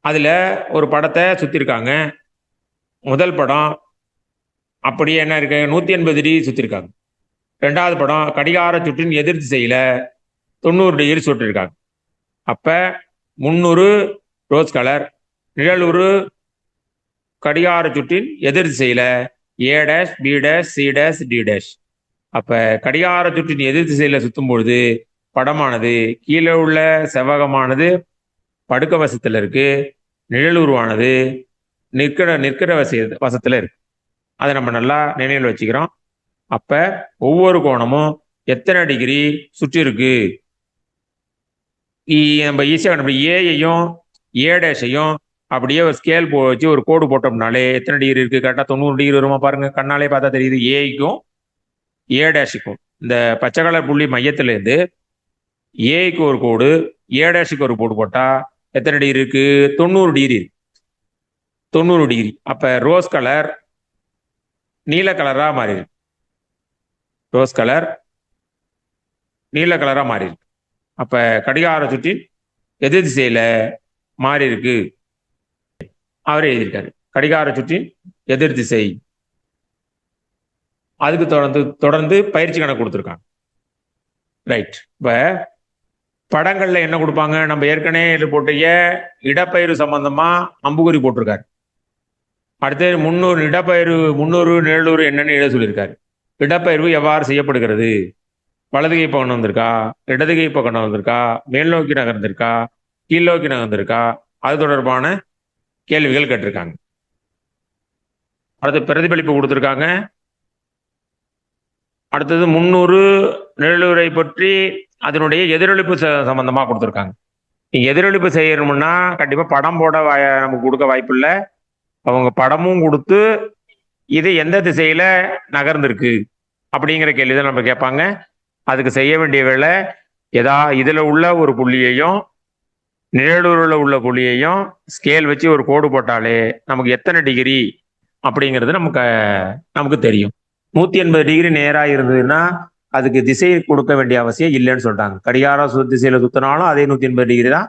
அதுல ஒரு படத்தை சுத்திருக்காங்க. முதல் படம் அப்படியே என்ன இருக்கு, 180 டிகிரி சுத்திருக்காங்க. 2வது படம் கடிகார சுற்றின் எதிர் திசையில 90 டிகிரி சுட்டிருக்காங்க. அப்ப 300 ரோஸ் கலர், நிழலுரு கடிகார சுற்றின் எதிர் திசையில A dash, B dash, C dash, D dash. அப்ப கடிகார சுற்றின் எதிர் திசையில சுத்தும் பொழுது படமானது கீழே உள்ள செவ்வகமானது படுக்க வசத்துல இருக்கு, நிழலுருவானது நிற்கிற வசத்துல இருக்கு. அதை நம்ம நல்லா நினைவில் வச்சுக்கிறோம். அப்ப ஒவ்வொரு கோணமும் எத்தனை டிகிரி சுற்றி இருக்கு நம்ம ஈஸியாக கண்டுபிடி. ஏயையும் ஏ டேஷையும் அப்படியே ஒரு ஸ்கேல் வச்சு ஒரு கோடு போட்டோம்னாலே எத்தனை டிகிரி இருக்கு, கரெக்டாக 90 டிகிரி வருமா பாருங்க. கண்ணாலே பார்த்தா தெரியுது. ஏக்கும் ஏ டேஷுக்கும் இந்த பச்சை கலர் புள்ளி மையத்திலேருந்து ஏக்கு ஒரு கோடு, ஏ டேஷுக்கு ஒரு கோடு போட்டா எத்தனை டிகிரி இருக்கு? 90 டிகிரி இருக்கு. 90 டிகிரி. அப்ப ரோஸ் கலர் நீல கலரா மாறி இருக்கு. ரோஸ் கலர் நீல கலரா மாறி இருக்கு. அப்ப கடிகார சுற்றி எதிர் திசையில மாறி இருக்கு. அவரே எழுதியிருக்காரு கடிகார சுற்றி எதிர் திசை. அதுக்கு தொடர்ந்து பயிற்சி கணக்கு கொடுத்துருக்காங்க. ரைட். இப்ப படங்கள்ல என்ன கொடுப்பாங்க? நம்ம ஏற்கனவே போட்டிய இடப்பெயர்வு சம்பந்தமா அம்புகுறி போட்டிருக்காரு. அடுத்து 300 இடப்பெயர்வு 300 நிழலூர் என்னன்னு எழுத சொல்லியிருக்காரு. இடப்பெயர்வு எவ்வாறு செய்யப்படுகிறது? வலதுகை பக்கம் வந்திருக்கா, இடதுகை பக்கம் வந்திருக்கா, மேல் நோக்கி நகர்ந்திருக்கா, கீழ் நோக்கி நகர்ந்திருக்கா, அது தொடர்பான கேள்விகள் கேட்டிருக்காங்க. அடுத்து பிரதிபலிப்பு கொடுத்திருக்காங்க. அடுத்தது 300 நிழலுரை பற்றி அதனுடைய எதிரொலிப்பு சம்பந்தமா கொடுத்திருக்காங்க. நீங்க எதிரொலிப்பு செய்யணும்னா கண்டிப்பா படம் போட நமக்கு கொடுக்க வாய்ப்பு இல்லை. அவங்க படமும் கொடுத்து இது எந்த திசையில நகர்ந்திருக்கு அப்படிங்கிற கேள்விதான் நம்ம கேட்பாங்க. அதுக்கு செய்ய வேண்டிய வேலை இதுல உள்ள ஒரு புள்ளியையும் நிழலூரில் உள்ள புள்ளியையும் ஸ்கேல் வச்சு ஒரு கோடு போட்டாலே நமக்கு எத்தனை டிகிரி அப்படிங்கிறது நமக்கு தெரியும். 180 டிகிரி நேரா இருந்ததுன்னா அதுக்கு திசை கொடுக்க வேண்டிய அவசியம் இல்லைன்னு சொல்லிட்டாங்க. கடிகார திசையில சுத்தினாலும் அதே 180 டிகிரி தான்,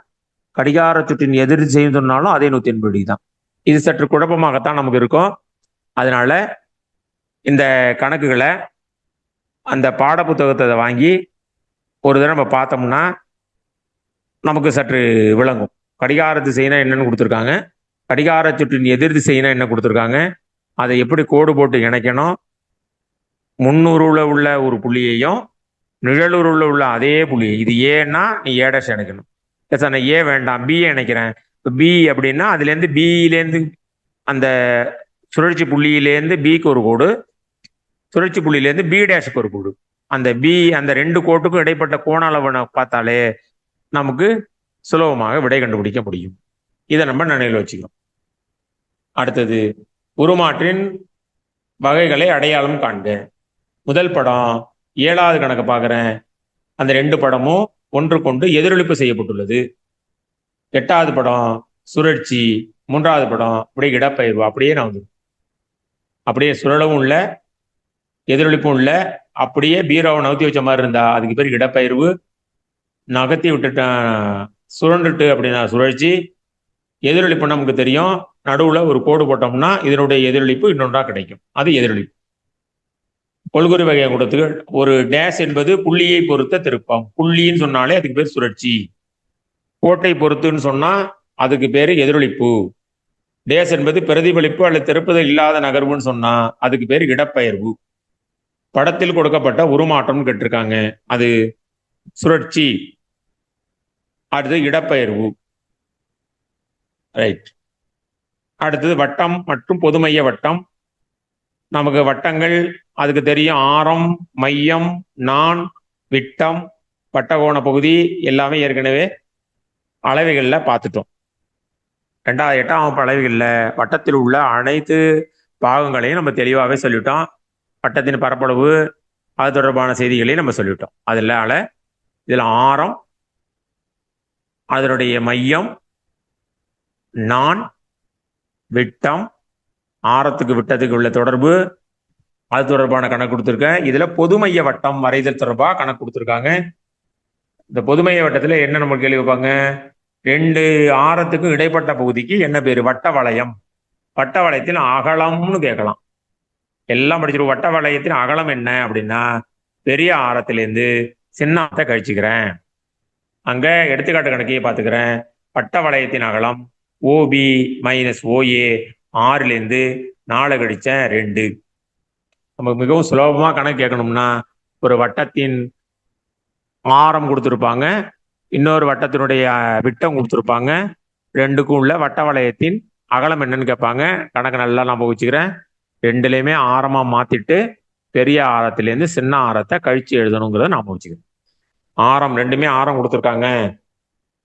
கடிகார சுற்றின் எதிர் திசைன்னு சொன்னாலும் அதே 180 டிகிரி தான். இது சற்று குழப்பமாகத்தான் நமக்கு இருக்கும். அதனால இந்த கணக்குகளை அந்த பாட புத்தகத்தை வாங்கி ஒரு தடவை நம்ம பார்த்தோம்னா நமக்கு சற்று விளங்கும். கடிகார திசைனா என்னன்னு கொடுத்துருக்காங்க, கடிகார சுற்றின் எதிர் திசைனா என்ன கொடுத்துருக்காங்க, அதை எப்படி கோடு போட்டு இணைக்கணும், 300 உள்ள ஒரு புள்ளியையும் நிழலூரில் உள்ள அதே புள்ளி, இது ஏன்னா நீ ஏ டேஷ் இணைக்கணும். சார் நான் ஏ வேண்டாம் பி இணைக்கிறேன். பி அப்படின்னா அதுலேருந்து பியிலேருந்து அந்த சுழற்சி புள்ளியிலேருந்து பிக்கு ஒரு கோடு, சுழற்சி புள்ளியிலேருந்து பி டேஷுக்கு ஒரு கோடு. அந்த அந்த 2 கோட்டுக்கும் இடைப்பட்ட கோண அளவை பார்த்தாலே நமக்கு சுலபமாக விடை கண்டுபிடிக்க முடியும். இதை நம்ம நினைவில் வச்சுக்கிறோம். அடுத்தது உருமாற்றின் வகைகளை அடையாளம் காண்க. முதல் படம் 7வது கணக்கு பார்க்குறேன். அந்த 2 படமும் ஒன்றுக்கொண்டு எதிரொலிப்பு செய்யப்பட்டுள்ளது. 8வது படம் சுழற்சி, 3வது படம் அப்படியே இடப்பெயர்வு. அப்படியே நான் வந்து அப்படியே சுழலவும் இல்லை, எதிரொலிப்பும் இல்லை, அப்படியே பீரோவை நகர்த்தி வச்ச மாதிரி இருந்தா அதுக்கு பேர் இடப்பெயர்வு. நகர்த்தி விட்டுட்டேன் சுழண்டுட்டு அப்படின்னா சுழற்சி. எதிரொலிப்பு நமக்கு தெரியும், நடுவில் ஒரு கோடு போட்டோம்னா இதனுடைய எதிரொலிப்பு இன்னொன்றா கிடைக்கும், அது எதிரொலிப்பு. கொள்குறி வகையை கொடுத்து ஒரு டேஷ் என்பது புள்ளியை பொறுத்த திருப்பம். புள்ளின்னு சொன்னாலே அதுக்கு பேர் சுழற்சி. கோட்டை பொறுத்துன்னு சொன்னா அதுக்கு பேரு எதிரொலிப்பு. டேஷ் என்பது பிரதிபலிப்பு அல்லது திருப்புதல் இல்லாத நகர்வுன்னு சொன்னா அதுக்கு பேர் இடப்பெயர்வு. படத்தில் கொடுக்கப்பட்ட உருமாற்றம் கேட்டிருக்காங்க, அது சுழற்சி. அடுத்தது இடப்பெயர்வு. ரைட். அடுத்தது வட்டம் மற்றும் பொதுமைய வட்டம். நமக்கு வட்டங்கள் அதுக்கு தெரியும், ஆரம், மையம், நாண், விட்டம், வட்டகோண பகுதி எல்லாமே ஏற்கனவே அளவைகள்ல பார்த்துட்டோம். 8ஆம் வகுப்பு அளவைகள்ல வட்டத்தில் உள்ள அனைத்து பாகங்களையும் நம்ம தெளிவாகவே சொல்லிட்டோம். வட்டத்தின் பரப்பளவு அது தொடர்பான செய்திகளையும் நம்ம சொல்லிட்டோம். அதனால இதுல ஆரம், அதனுடைய மையம், நாண், விட்டம், ஆரத்துக்கு விட்டத்துக்கு உள்ள தொடர்பு அது தொடர்பான கணக்கு கொடுத்துருக்கேன். இதுல பொதுமைய வட்டம் வரைதல் தொடர்பாக கணக்கு கொடுத்துருக்காங்க. இந்த பொதுமைய வட்டத்துல என்ன நம்ம கேள்வி வைப்பாங்க, 2 ஆரத்துக்கும் இடைப்பட்ட பகுதிக்கு என்ன பேரு? வட்ட வளையம். வட்ட வளையத்தின் அகலம்னு கேட்கலாம். எல்லாம் படிச்சிருவோம். வட்ட வளையத்தின் அகலம் என்ன அப்படின்னா பெரிய ஆரத்திலேருந்து சின்ன ஆரத்தை கழிச்சுக்கிறேன். அங்க எடுத்துக்காட்டு கணக்கையே பார்த்துக்கிறேன். வட்ட வளையத்தின் அகலம் ஓபி மைனஸ் ஓஏ 6லேருந்து 4 கழிச்சேன் 2. நமக்கு மிகவும் சுலபமா கணக்கு கேட்கணும்னா ஒரு வட்டத்தின் ஆரம் கொடுத்துருப்பாங்க, இன்னொரு வட்டத்தினுடைய விட்டம் கொடுத்துருப்பாங்க, 2க்கும் உள்ள வட்ட வளையத்தின் அகலம் என்னன்னு கேட்பாங்க. கணக்கு நல்லா நான் வச்சுக்கிறேன். ரெண்டுலையுமே ஆரமா மாத்திட்டு பெரிய ஆரத்திலேருந்து சின்ன ஆரத்தை கழிச்சு எழுதணுங்கிறத நாம வச்சுக்கணும். ஆரம் ரெண்டுமே ஆரம் கொடுத்துருக்காங்க,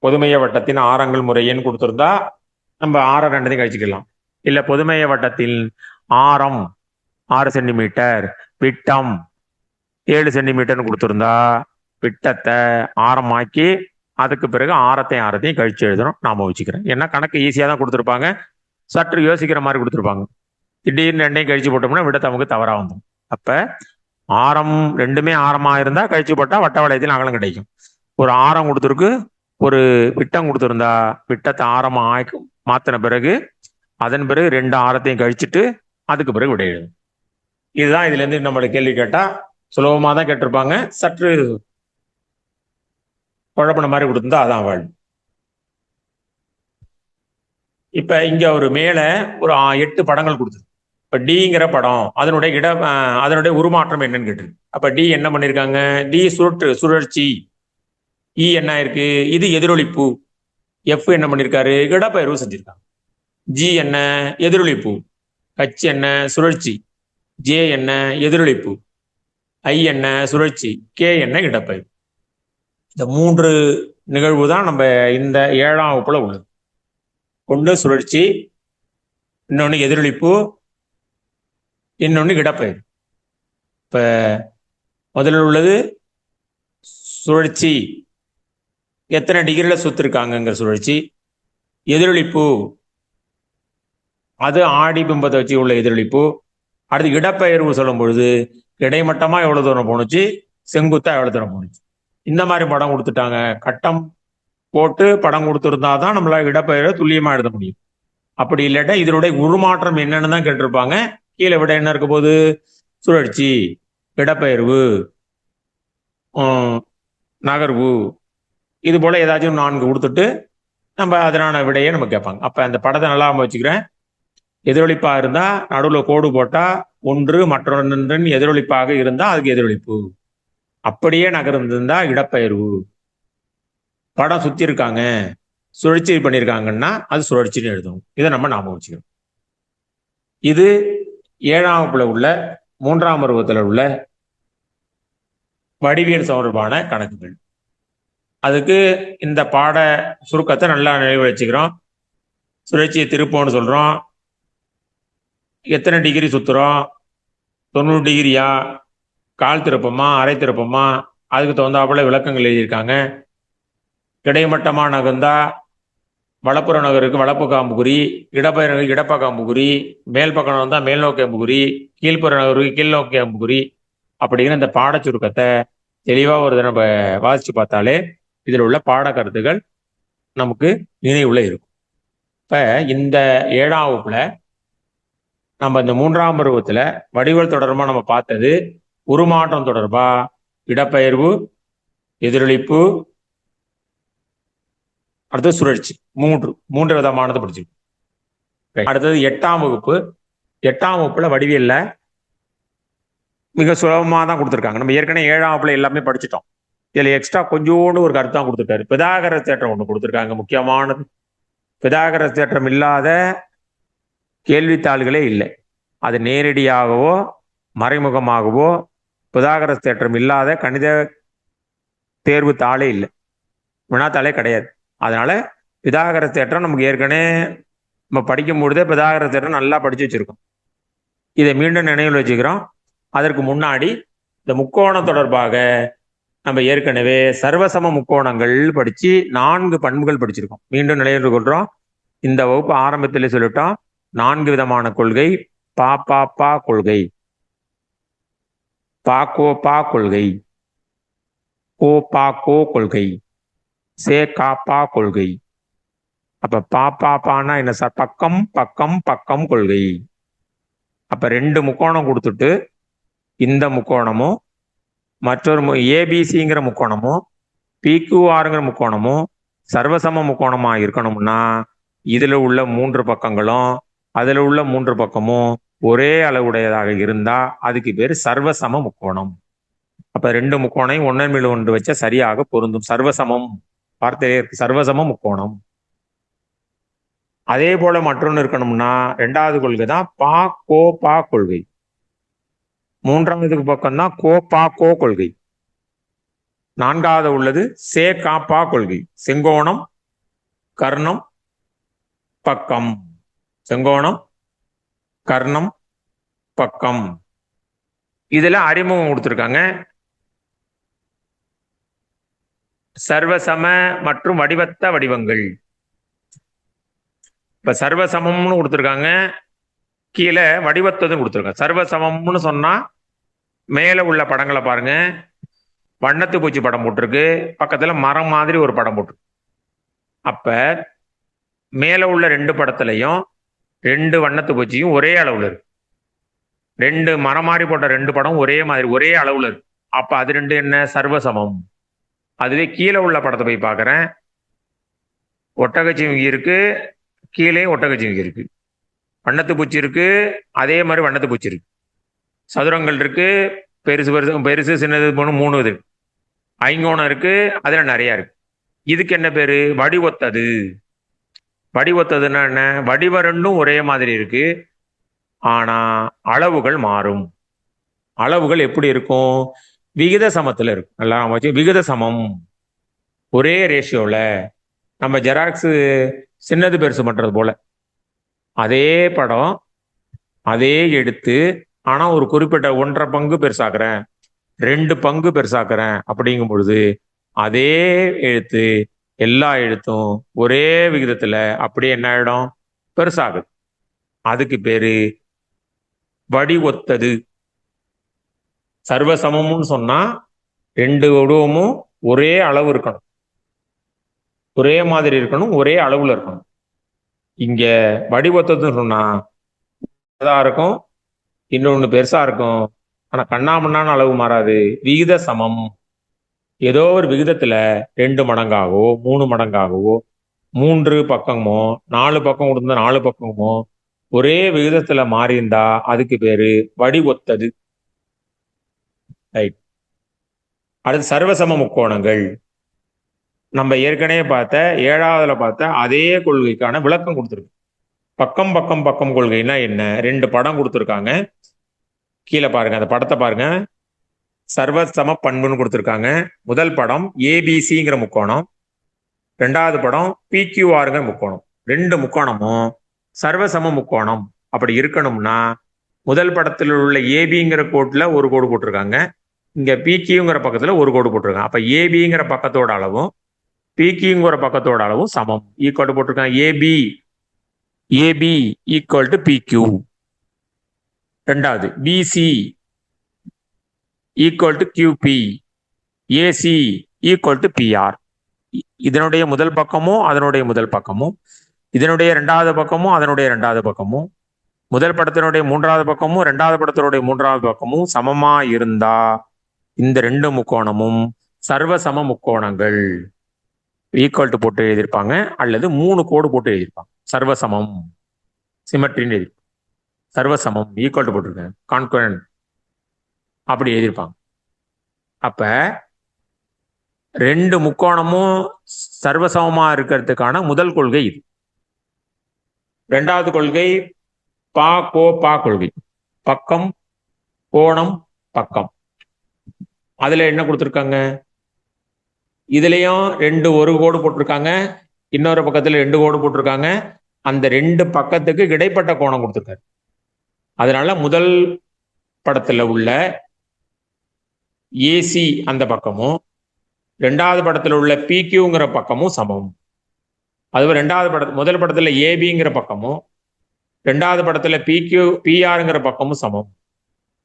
பொதுமைய வட்டத்தின் ஆரங்கள் முறையேன்னு கொடுத்துருந்தா நம்ம ஆரம் ரெண்டையும் கழிச்சுக்கலாம். இல்ல பொதுமைய வட்டத்தில் ஆரம் 6 சென்டிமீட்டர், விட்டம் 7 சென்டிமீட்டர்னு கொடுத்துருந்தா விட்டத்தை ஆரமாக்கி அதுக்கு பிறகு ஆரத்தையும் கழிச்சு எழுதணும் நாம வச்சுக்கிறேன். ஏன்னா கணக்கு ஈஸியாக தான் கொடுத்துருப்பாங்க, சற்று யோசிக்கிற மாதிரி கொடுத்துருப்பாங்க. திடீர்னு ரெண்டையும் கழிச்சு போட்டோம்னா விட நமக்கு தவறா வந்துடும். அப்ப ஆரம் ரெண்டுமே ஆரமா இருந்தா கழிச்சு போட்டா வட்ட வளையத்தில் அகலம் கிடைக்கும். ஒரு ஆரம் கொடுத்துருக்கு, ஒரு விட்டம் கொடுத்துருந்தா விட்டத்தை ஆரமா மாத்தின பிறகு அதன் பிறகு 2 ஆரத்தையும் கழிச்சுட்டு அதுக்கு பிறகு விடை எழுதும். இதுதான் இதுல இருந்து நம்மளுக்கு கேள்வி கேட்டா சுலபமா தான் கேட்டிருப்பாங்க, சற்று குழப்பின மாதிரி கொடுத்திருந்தா அதான் வாழ். இப்ப இங்க ஒரு மேல ஒரு 8 படங்கள் கொடுத்துருக்கு. இப்ப டிங்கிற படம் அதனுடைய உருமாற்றம் என்னன்னு கேட்டிருக்கு. அப்ப டி என்ன பண்ணிருக்காங்க, டி சுழற்சி, இ என்ன இருக்கு, இது எதிரொலிப்பு, எஃப் என்ன பண்ணிருக்காரு, இடப்பெயர்வு செஞ்சிருக்காங்க. ஜி என்ன எதிரொலிப்பு, ஹச் என்ன சுழற்சி, ஜே என்ன எதிரொலிப்பு, ஐ என்ன சுழற்சி, கே என்ன இடப்பெயர்வு. இந்த 3 நிகழ்வு தான் நம்ம இந்த 7ஆம் வகுப்புல உள்ளது. ஒன்று சுழற்சி, இன்னொன்று எதிரொலிப்பு, இன்னொன்று இடப்பெயர்வு. இப்ப முதல்ல உள்ளது சுழற்சி, எத்தனை டிகிரில சுத்திருக்காங்கிற சுழற்சி. எதிரொலிப்பு, அது ஆடி பிம்பத்தை வச்சு உள்ள எதிரொலிப்பு. அடுத்து இடப்பெயர்வு சொல்லும் பொழுது கிடைமட்டமா எவ்வளவு தூரம் போணுச்சு, செங்குத்தா எவ்வளவு தூரம் போணுச்சு. இந்த மாதிரி படம் கொடுத்துட்டாங்க, கட்டம் போட்டு படம் கொடுத்துருந்தாதான் நம்மளால இடப்பெயர்வை துல்லியமா எழுத முடியும். அப்படி இல்லாட்டா இதனுடைய உருமாற்றம் என்னன்னு தான் கேட்டிருப்பாங்க. கீழே விட என்ன இருக்க போது, சுழற்சி, இடப்பெயர்வு, நகர்வு, இது போல ஏதாச்சும் 4 கொடுத்துட்டு நம்ம அதனான விடையை நம்ம கேட்பாங்க. அப்ப அந்த படத்தை நல்லா வச்சுக்கிறேன். எதிரொலிப்பா இருந்தா நடுவில் கோடு போட்டா ஒன்று மற்றொன்றின் எதிரொலிப்பாக இருந்தா அதுக்கு எதிரொலிப்பு. அப்படியே நகர்ந்திருந்தா இடப்பெயர்வு. படம் சுத்தி இருக்காங்க, சுழற்சி பண்ணியிருக்காங்கன்னா அது சுழற்சின்னு எழுதணும். இதை நம்ம ஞாபகம் வச்சுக்கணும். இது 7ஆம் வகுப்புல உள்ள 3ஆம் பருவத்தில் உள்ள வடிவியல் தொடர்பான கணக்குகள். அதுக்கு இந்த பாட சுருக்கத்தை நல்லா நினைவு வச்சுக்கிறோம். சுழற்சியை திருப்போம்னு சொல்றோம், எத்தனை டிகிரி சுத்துறோம், 90 டிகிரியா, கால் திருப்பமா, அரை திருப்பமா, அதுக்கு தகுந்தாப்புல விளக்கங்கள் எழுதியிருக்காங்க. கிடைமட்டமா நகர்ந்தா வலப்புற நகருக்கு வலப்பு காம்புகுறி, இடப்பெயர்வுக்கு இடப்ப காம்புகுறி, மேல் பக்கம் வந்தா மேல் நோக்கி அம்புகுறி, கீழ்ப்புற நகருக்கு கீழ் நோக்கி அம்புகுறி. அப்படிங்கிற இந்த பாட சுருக்கத்தை தெளிவா ஒரு நம்ம வாசிச்சு பார்த்தாலே இதில் உள்ள பாட கருத்துகள் நமக்கு நினைவுல இருக்கும். இப்ப இந்த 7ஆம் வகுப்புல நம்ம இந்த 3ஆம் பருவத்துல வடிவல் தொடர்பா நம்ம பார்த்தது உருமாற்றம் தொடர்பா, இடப்பெயர்வு, எதிரொலிப்பு, அடுத்தது சுழற்சி, மூன்று விதமானது படிச்சிருக்கோம். அடுத்தது 8ஆம் வகுப்பு. 8ஆம் வகுப்புல வடிவியல்ல மிக சுலபமா தான் கொடுத்துருக்காங்க. நம்ம ஏற்கனவே 7ஆம் வகுப்புல எல்லாமே படிச்சுட்டோம். இதுல எக்ஸ்ட்ரா கொஞ்சோண்டு ஒரு கருத்தான் கொடுத்துருக்காரு. பிதாகரஸ் தேற்றம் ஒண்ணு கொடுத்துருக்காங்க, முக்கியமானது. பிதாகரஸ் தேற்றம் இல்லாத கேள்வித்தாள்களே இல்லை. அது நேரடியாகவோ மறைமுகமாகவோ பிதாகரஸ் தேற்றம் இல்லாத கணித தேர்வு தாளே இல்லை, வினாத்தாளே கிடையாது. அதனால பிதாகரஸ் தேற்றம் நமக்கு ஏற்கனவே நம்ம படிக்கும் பொழுதே பிதாகரஸ் தேற்றம் நல்லா படிச்சு வச்சிருக்கோம். இதை மீண்டும் நினைவில் வச்சுக்கிறோம். அதற்கு முன்னாடி இந்த முக்கோணம் தொடர்பாக நம்ம ஏற்கனவே சர்வசம முக்கோணங்கள் படிச்சு 4 பண்புகள் படிச்சிருக்கோம். மீண்டும் நினைவு கொள்றோம். இந்த வகுப்பு ஆரம்பத்திலே சொல்லிட்டோம், 4 விதமான கொள்கை. பா பா பா கொள்கை, பாக்கோ பா கொள்கை, கோ பா கோ கொள்கை, சே கா பா கொள்கை. அப்ப பா பா பானா என்ன சார், பக்கம் பக்கம் பக்கம் கொள்கை. அப்ப 2 முக்கோணம் கொடுத்துட்டு இந்த முக்கோணமும் மற்றொரு ஏபிசிங்கிற முக்கோணமும் பிக்யூஆருங்கிற முக்கோணமும் சர்வசம முக்கோணமா இருக்கணும்னா இதுல உள்ள 3 பக்கங்களும் அதுல உள்ள 3 பக்கமும் ஒரே அளவுடையதாக இருந்தா அதுக்கு பேரு சர்வசம முக்கோணம். அப்ப 2 முக்கோணையும் ஒன்றன் மேல் ஒன்று வச்சா சரியாக பொருந்தும். சர்வசமம் வார்த்தையிலே இருக்கு, சர்வசம முக்கோணம். அதே போல மற்றொன்று இருக்கணும்னா ரெண்டாவது கொள்கை தான் பா கோ பா கொள்கை. மூன்றாவதுக்கு பக்கம் தான் கோ பா கோ கொள்கை. நான்காவது உள்ளது சே கா பா கொள்கை. செங்கோணம், கர்ணம், பக்கம். செங்கோணம், கர்ணம், பக்கம். இதுல அறிமுகம் கொடுத்திருக்காங்க. சர்வசம மற்றும் வடிவத்த வடிவங்கள். இப்ப சர்வசமம்னு கொடுத்திருக்காங்க, கீழே வடிவத்ததும் கொடுத்திருக்காங்க. சர்வசமம்னு சொன்னா மேல உள்ள படங்களை பாருங்க. வண்ணத்து பூச்சி படம் போட்டிருக்கு, பக்கத்துல மரம் மாதிரி ஒரு படம் போட்டிருக்கு. அப்ப மேல உள்ள ரெண்டு படத்துலையும் ரெண்டு வண்ணத்து பூச்சியும் ஒரே அளவுல இருக்கு. ரெண்டு மரம் மாதிரி போட்ட ரெண்டு படம் ஒரே மாதிரி ஒரே அளவுல இருக்கு. அப்ப அது ரெண்டு என்ன? சர்வசமம். அதுவே கீழே உள்ள படத்தை போய் பார்க்குறேன், ஒட்டகச்சிவிங்கி இருக்கு, கீழே ஒட்டகச்சிவிங்கி இருக்கு. வண்ணத்து பூச்சி இருக்கு, அதே மாதிரி வண்ணத்து பூச்சி இருக்கு. சதுரங்கள் இருக்கு, பெருசு பெருசு பெருசு சின்னது போன 3 இது. ஐங்கோணம் இருக்கு, அதுல நிறைய இருக்கு. இதுக்கு என்ன பேரு? வடிவொத்தது. வடிவொத்ததுன்னா என்ன? வடிவ ரெண்டும் ஒரே மாதிரி இருக்கு, ஆனா அளவுகள் மாறும். அளவுகள் எப்படி இருக்கும்? விகித சமத்துல இருக்கும். எல்லாம் வச்சு விகித சமம், ஒரே ரேஷியோல. நம்ம ஜெராக்ஸ் சின்னது பெருசு பண்றது போல அதே படம் அதே எடுத்து, ஆனா ஒரு குறிப்பிட்ட 1.5 பங்கு பெருசாக்குறேன், 2 பங்கு பெருசாக்குறேன் அப்படிங்கும் பொழுது அதே எழுத்து எல்லா எழுத்தும் ஒரே விகிதத்துல அப்படியே என்ன ஆயிடும்? பெருசாகுது. அதுக்கு பேரு வடிவொத்தது. சர்வசமம்னு சொன்னா ரெண்டு உருவமும் ஒரே அளவு இருக்கணும், ஒரே மாதிரி இருக்கணும், ஒரே அளவுல இருக்கணும். இங்க வடிவொத்ததுன்னு சொன்னா இருக்கும், இன்னொன்னு பெருசா இருக்கும், ஆனா கண்ணாமண்ணான அளவு மாறாது. விகித சமம். ஏதோ ஒரு விகிதத்துல 2 மடங்காகவோ 3 மடங்காகவோ 3 பக்கமோ 4 பக்கம் கொடுத்தா 4 பக்கமோ ஒரே விகிதத்துல மாறியிருந்தா அதுக்கு பேரு வடிவொத்தது. ரைட். அடுத்து சர்வசம முக்கோணங்கள். நம்ம ஏற்கனவே பார்த்த 7வதுல பார்த்த அதே கொள்கைக்கான விளக்கம் கொடுத்துருக்கு. பக்கம் பக்கம் பக்கம் கொள்கைன்னா என்ன? 2 படம் கொடுத்துருக்காங்க, கீழே பாருங்க, அந்த படத்தை பாருங்க. சர்வசம பண்புன்னு கொடுத்துருக்காங்க. முதல் படம் ஏபிசிங்கிற முக்கோணம், ரெண்டாவது படம் பிக்யூஆருங்கிற முக்கோணம். 2 முக்கோணமும் சர்வசம முக்கோணம். அப்படி இருக்கணும்னா முதல் படத்தில் உள்ள ஏபிங்கிற கோட்டுல ஒரு கோடு போட்டிருக்காங்க, இங்க பிக்யூங்கிற பக்கத்துல ஒரு கோடு போட்டிருக்காங்க. அப்ப ஏபிங்கிற பக்கத்தோட அளவும் பிக்யூங்கிற பக்கத்தோட அளவும் சமம். ஈக்குவல் போட்டிருக்காங்க. AB AB equal to PQ. ரெண்டாவது BC equal to QP, AC equal to PR. இதனுடைய முதல் பக்கமும் அதனுடைய முதல் பக்கமும், இதனுடைய 2வது பக்கமும் அதனுடைய 2வது பக்கமும், முதல் படத்தினுடைய 3வது பக்கமும் 2வது படத்தினுடைய 3வது பக்கமும் சமமா இருந்தா இந்த 2 முக்கோணமும் சர்வசம முக்கோணங்கள். ஈக்குவல் டு போட்டு எழுதியிருப்பாங்க, அல்லது 3 கோடு போட்டு எழுதியிருப்பாங்க. சர்வசமம், சிமெட்ரின்னு எழுதி சர்வசமம் ஈக்குவல் டு போட்டிருக்கேன், கான்கரண்ட் அப்படி எழுதியிருப்பாங்க. அப்ப 2 முக்கோணமும் சர்வசமமா இருக்கிறதுக்கான முதல் கொள்கை இது. 2வது கொள்கை பா கோ பா கொள்கை. பக்கம், கோணம், பக்கம். அதுல என்ன கொடுத்துருக்காங்க? இதுலயும் 2 ஒரு கோடு போட்டிருக்காங்க, இன்னொரு பக்கத்துல 2 கோடு போட்டிருக்காங்க. அந்த 2 பக்கத்துக்கு இடைப்பட்ட கோணம் கொடுத்துருக்காரு. அதனால முதல் படத்துல உள்ள ஏசி அந்த பக்கமும் 2வது படத்துல உள்ள பிக்யூங்கிற பக்கமும் சமம். அதுவே முதல் படத்துல ஏபிங்கிற பக்கமும் 2வது படத்துல பிக்யூ பிஆருங்கிற பக்கமும் சமம்.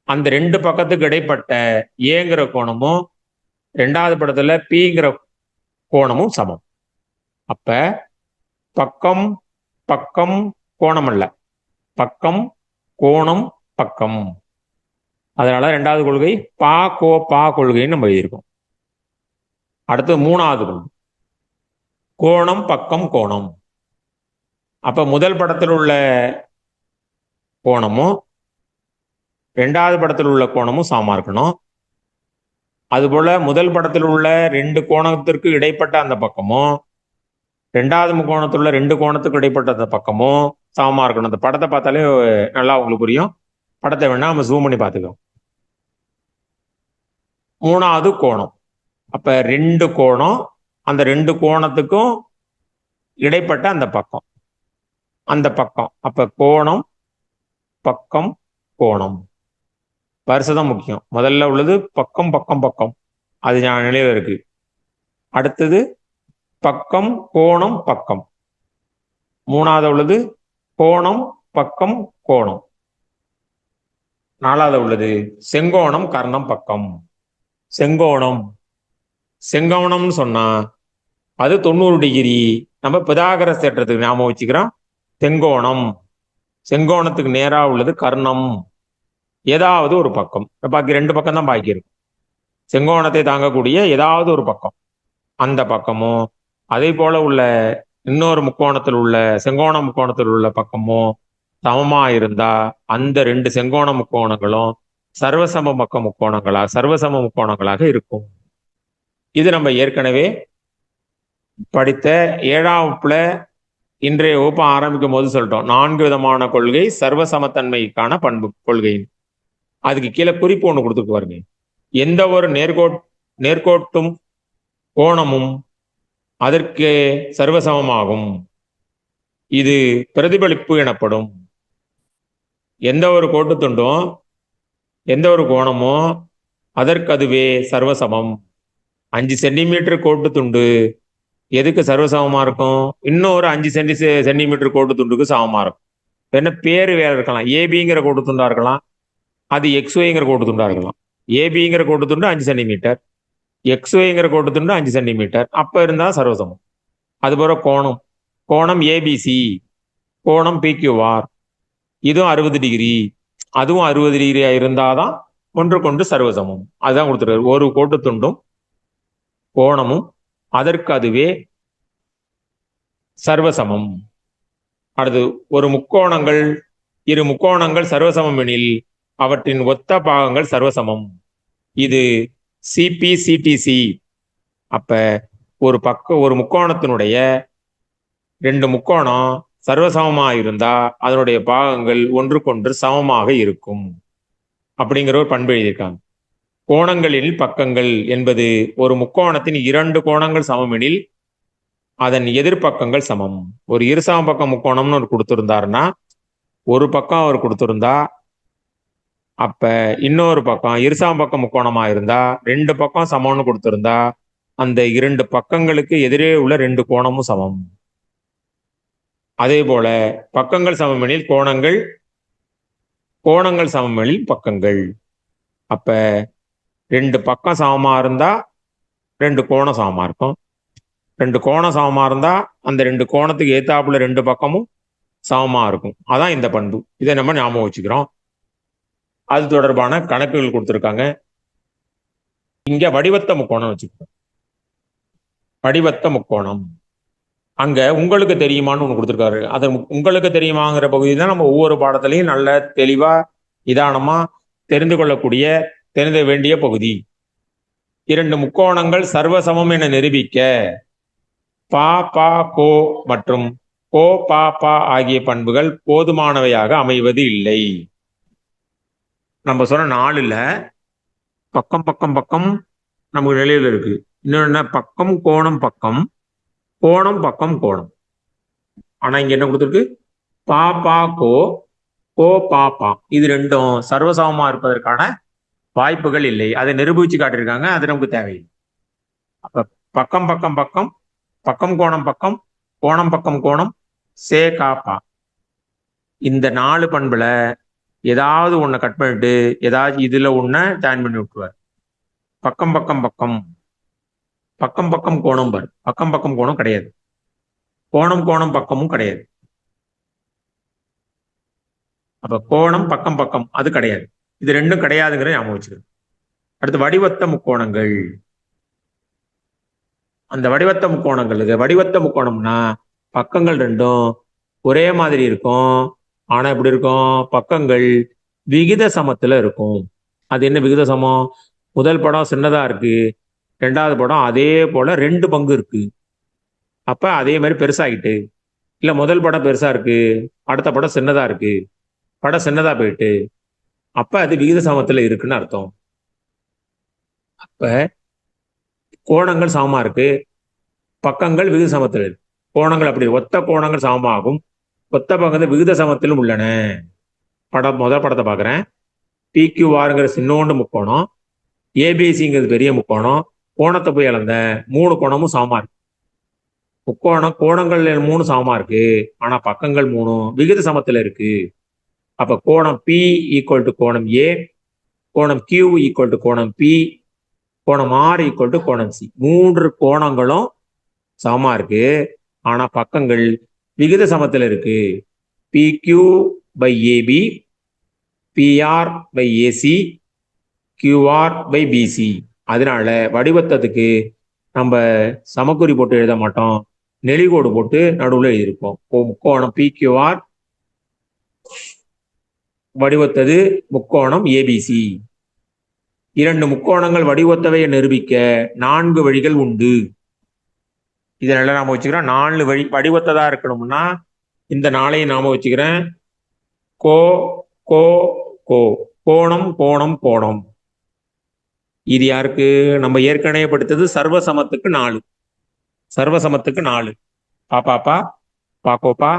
அந்த 2 பக்கத்துக்கு இடைப்பட்ட ஏங்கிற கோணமும் 2வது படத்துல பிங்கிற கோணமும் சமம். அப்ப பக்கம் பக்கம் கோணம் அல்ல, பக்கம் கோணம் பக்கம். அதனால 2வது கொள்கை பா கோ பா கொள்கைன்னு நம்ம எழுதியிருக்கோம். அடுத்து 3வது கொள்கை கோணம் பக்கம் கோணம். அப்ப முதல் படத்தில் உள்ள கோணமும் 2வது படத்தில் உள்ள கோணமும் சமமா இருக்கணும். அதுபோல முதல் படத்தில் உள்ள 2 கோணத்திற்கு இடைப்பட்ட அந்த பக்கமும் ரெண்டாவது முக்கோணத்தில் உள்ள ரெண்டு கோணத்துக்கு இடைப்பட்ட அந்த பக்கமும் சமமா இருக்கணும். அந்த படத்தை பார்த்தாலே நல்லா உங்களுக்கு புரியும். படத்தை வேணா நம்ம ஜூம் பண்ணி பார்த்துக்கோம். மூணாவது கோணம். அப்ப ரெண்டு கோணம், அந்த ரெண்டு கோணத்துக்கும் இடைப்பட்ட அந்த பக்கம் அப்ப கோணம் பக்கம் கோணம். வரிசைதான் முக்கியம். முதல்ல உள்ளது பக்கம் பக்கம் பக்கம், அது நான் நினைவில் இருக்கு. அடுத்தது பக்கம் கோணம் பக்கம். மூணாவது உள்ளது கோணம் பக்கம் கோணம். நாலாவது உள்ளது செங்கோணம் கர்ணம் பக்கம். செங்கோணம்னு சொன்னா அது 90 டிகிரி. நம்ம பிதாகரஸ் தேற்றத்துக்கு ஞாபகம் வச்சுக்கிறோம். செங்கோணத்துக்கு நேரா உள்ளது கர்ணம், ஏதாவது ஒரு பக்கம். பாக்கி ரெண்டு பக்கம் தான் பாக்கி இருக்கும். செங்கோணத்தை தாங்கக்கூடிய ஏதாவது ஒரு பக்கம், அந்த பக்கமும் அதே போல உள்ள இன்னொரு முக்கோணத்தில் உள்ள செங்கோண முக்கோணத்தில் உள்ள பக்கமும் சமமா இருந்தா அந்த ரெண்டு செங்கோண முக்கோணங்களும் சர்வசம முக்கோணங்களாக இருக்கும். இது நம்ம ஏற்கனவே படித்த 7ஆம் வகுப்புல இன்றைய வகுப்பு ஆரம்பிக்கும் போது சொல்லிட்டோம். 4 விதமான கொள்கை சர்வசமத்தன்மைக்கான பண்பு கொள்கை. அதுக்கு கீழே குறிப்பு ஒண்ணு கொடுத்துட்டு பாருங்க. எந்த ஒரு நேர்கோட்டும் கோணமும் அதற்கு சர்வசமமாகும். இது பிரதிபலிப்பு எனப்படும். எந்த ஒரு கோட்டுத்துண்டும் எந்த ஒரு கோணமும் அதற்கு அதுவே சர்வசமம். 5 சென்டிமீட்டர் கோட்டு துண்டு எதுக்கு சர்வசமமா இருக்கும்? இன்னொரு 5 சென்டிமீட்டர் கோட்டு துண்டுக்கு சமமா இருக்கும். என்ன பேரு வேற இருக்கலாம். ஏபிங்கிற கோட்டு துண்டா இருக்கலாம், அது எக்ஸ்ஒய்ங்கிற கோட்டு துண்டா இருக்கலாம். ஏபிங்கிற கோட்டு துண்டு 5 சென்டிமீட்டர், எக்ஸ்ஒய்ங்கிற கோட்டு துண்டு 5 சென்டிமீட்டர். அப்ப இருந்தா சர்வசமம். அதுபோல கோணம் ஏபிசி, கோணம் பிக்யூஆர், இதுவும் 60 டிகிரி, அதுவும் 60 டிகிரியா இருந்தாதான் ஒன்றுக்கொன்று சர்வசமம். அதுதான் கொடுத்துருக்காரு. ஒரு கோட்டு துண்டும் கோணமும் அதற்கு அதுவே சர்வசமம். அடுத்து இரு முக்கோணங்கள் சர்வசமம் எனில் அவற்றின் ஒத்த பாகங்கள் சர்வசமம். இது சிபிசிடிசி. அப்ப ஒரு முக்கோணத்தினுடைய 2 முக்கோணம் சர்வசமமா இருந்தா அதனுடைய பாகங்கள் ஒன்றுக்கொன்று சமமாக இருக்கும் அப்படிங்கிற ஒரு பண்பு எழுதியிருக்காங்க. கோணங்களில் பக்கங்கள் என்பது ஒரு முக்கோணத்தின் 2 கோணங்கள் சமமெனில் அதன் எதிர்பக்கங்கள் சமம். ஒரு இருசம பக்க முக்கோணம்னு ஒரு கொடுத்திருந்தாருன்னா, ஒரு பக்கம் அவர் கொடுத்திருந்தா, அப்ப இன்னொரு பக்கம் இருசம பக்க முக்கோணமா இருந்தா 2 பக்கம் சமம்னு கொடுத்திருந்தா அந்த 2 பக்கங்களுக்கு எதிரே உள்ள 2 கோணமும் சமம். அதே போல பக்கங்கள் சமமெனில் கோணங்கள் சமமெனில் பக்கங்கள். அப்ப 2 பக்கம் சமமா இருந்தா 2 கோணம் சமமா இருக்கும். 2 கோணம் சமமா இருந்தா அந்த 2 கோணத்துக்கு ஏத்தாப்புல 2 பக்கமும் சமமா இருக்கும். அதான் இந்த பண்பு. இதை நம்ம ஞாபகம் வச்சுக்கிறோம். அது தொடர்பான கணக்குகள் கொடுத்துருக்காங்க. இங்க வடிவத்த முக்கோணம் வச்சுக்கிறோம். வடிவத்த முக்கோணம் அங்க உங்களுக்கு தெரியுமான்னு ஒண்ணு கொடுத்துருக்காரு. அது உங்களுக்கு தெரியுமாங்கிற பகுதி தான் நம்ம ஒவ்வொரு பாடத்திலையும் நல்ல தெளிவா நிதானமா தெரிந்து வேண்டிய பகுதி. 2 முக்கோணங்கள் சர்வசமம் என நிரூபிக்க பா பா கோ மற்றும் கோ பா பா ஆகிய பண்புகள் போதுமானவையாக அமைவது இல்லை. நம்ம சொன்ன 4ல பக்கம் பக்கம் பக்கம் நமக்கு நிலையில் இருக்கு. இன்னொன்னு பக்கம் கோணம் பக்கம், கோணம் பக்கம் கோணம். ஆனா இங்க என்ன கொடுத்துருக்கு? பா பா கோ பா பா. இது ரெண்டும் சர்வசமமா இருப்பதற்கான வாய்ப்புகள் இல்லை. அதை நிரூபிச்சு காட்டியிருக்காங்க. அது நமக்கு தேவையில்லை. அப்ப பக்கம் பக்கம் பக்கம், பக்கம் கோணம் பக்கம், கோணம் பக்கம் கோணம், சே காப்பா. இந்த 4 பண்புல ஏதாவது ஒண்ணு கட் பண்ணிட்டு ஏதாவது இதுல ஒண்ண ஜாயின் பண்ணி விட்டுருவார். பக்கம் பக்கம் பக்கம், பக்கம் பக்கம் கோணம் பாரு. பக்கம் பக்கம் கோணம் கிடையாது. கோணம் கோணம் பக்கமும் கிடையாது. அப்ப கோணம் பக்கம் பக்கம் அது கிடையாது. இது ரெண்டும் கிடையாதுங்கிற ஞாபகம் வச்சுக்கணும். அடுத்து வடிவத்த முக்கோணங்கள். அந்த வடிவத்த முக்கோணங்கள், இது வடிவத்த முக்கோணம்னா பக்கங்கள் ரெண்டும் ஒரே மாதிரி இருக்கும். ஆனா எப்படி இருக்கும்? பக்கங்கள் விகித சமத்துல இருக்கும். அது என்ன விகித சமம்? முதல் படம் சின்னதா இருக்கு, 2வது படம் அதே போல 2 பங்கு இருக்கு. அப்ப அதே மாதிரி பெருசாகிட்டு, இல்ல முதல் படம் பெருசா இருக்கு, அடுத்த படம் சின்னதா இருக்கு, படம் சின்னதா போயிட்டு, அப்ப அது விகித சமத்துல இருக்குன்னு அர்த்தம். அப்ப கோணங்கள் சமமா இருக்கு, பக்கங்கள் விகித சமத்தில் இருக்கு. கோணங்கள் அப்படி ஒத்த கோணங்கள் சமமாகும், ஒத்த பக்கங்கள் விகித சமத்திலும் உள்ளன. முதல் படத்தை பார்க்குறேன். PQRங்கிற சின்னோண்டு முக்கோணம், ஏபிசிங்கிறது பெரிய முக்கோணம், கோணத்தை போய் இழந்த 3 கோணமும் சமமா இருக்கு. கோணங்கள் 3 சமமா இருக்கு, ஆனா பக்கங்கள் 3 விகித சமத்துல இருக்கு. அப்ப கோணம் P ஈக்குவல் டு கோணம் A, கோணம் Q ஈக்குவல் டு கோணம் P, கோணம் R ஈக்குவல் டு கோணம் C. 3 கோணங்களும் சமமா இருக்கு, ஆனா பக்கங்கள் விகித சமத்துல இருக்கு. PQ by AB, PR by AC, QR by BC. அதனால வடிவத்ததுக்கு நம்ம சமக்குறி போட்டு எழுத மாட்டோம், நெளிகோடு போட்டு நடுவில் எழுதியிருப்போம். முக்கோணம் PQR வடிவத்தது முக்கோணம் ABC. 2 முக்கோணங்கள் வடிவத்தவையை நிரூபிக்க 4 வழிகள் உண்டு. இதனால நாம வச்சுக்கிறோம் 4 வழி. வடிவத்ததா இருக்கணும்னா இந்த 4ஐயும் நாம வச்சுக்கிறேன். கோ கோ கோ கோணம் கோணம் கோணம். இது யாருக்கு? நம்ம ஏற்கனவே படித்தது சர்வசமத்துக்கு 4. சர்வசமத்துக்கு 4. பாப்பாப்பா பாக்கோப்பா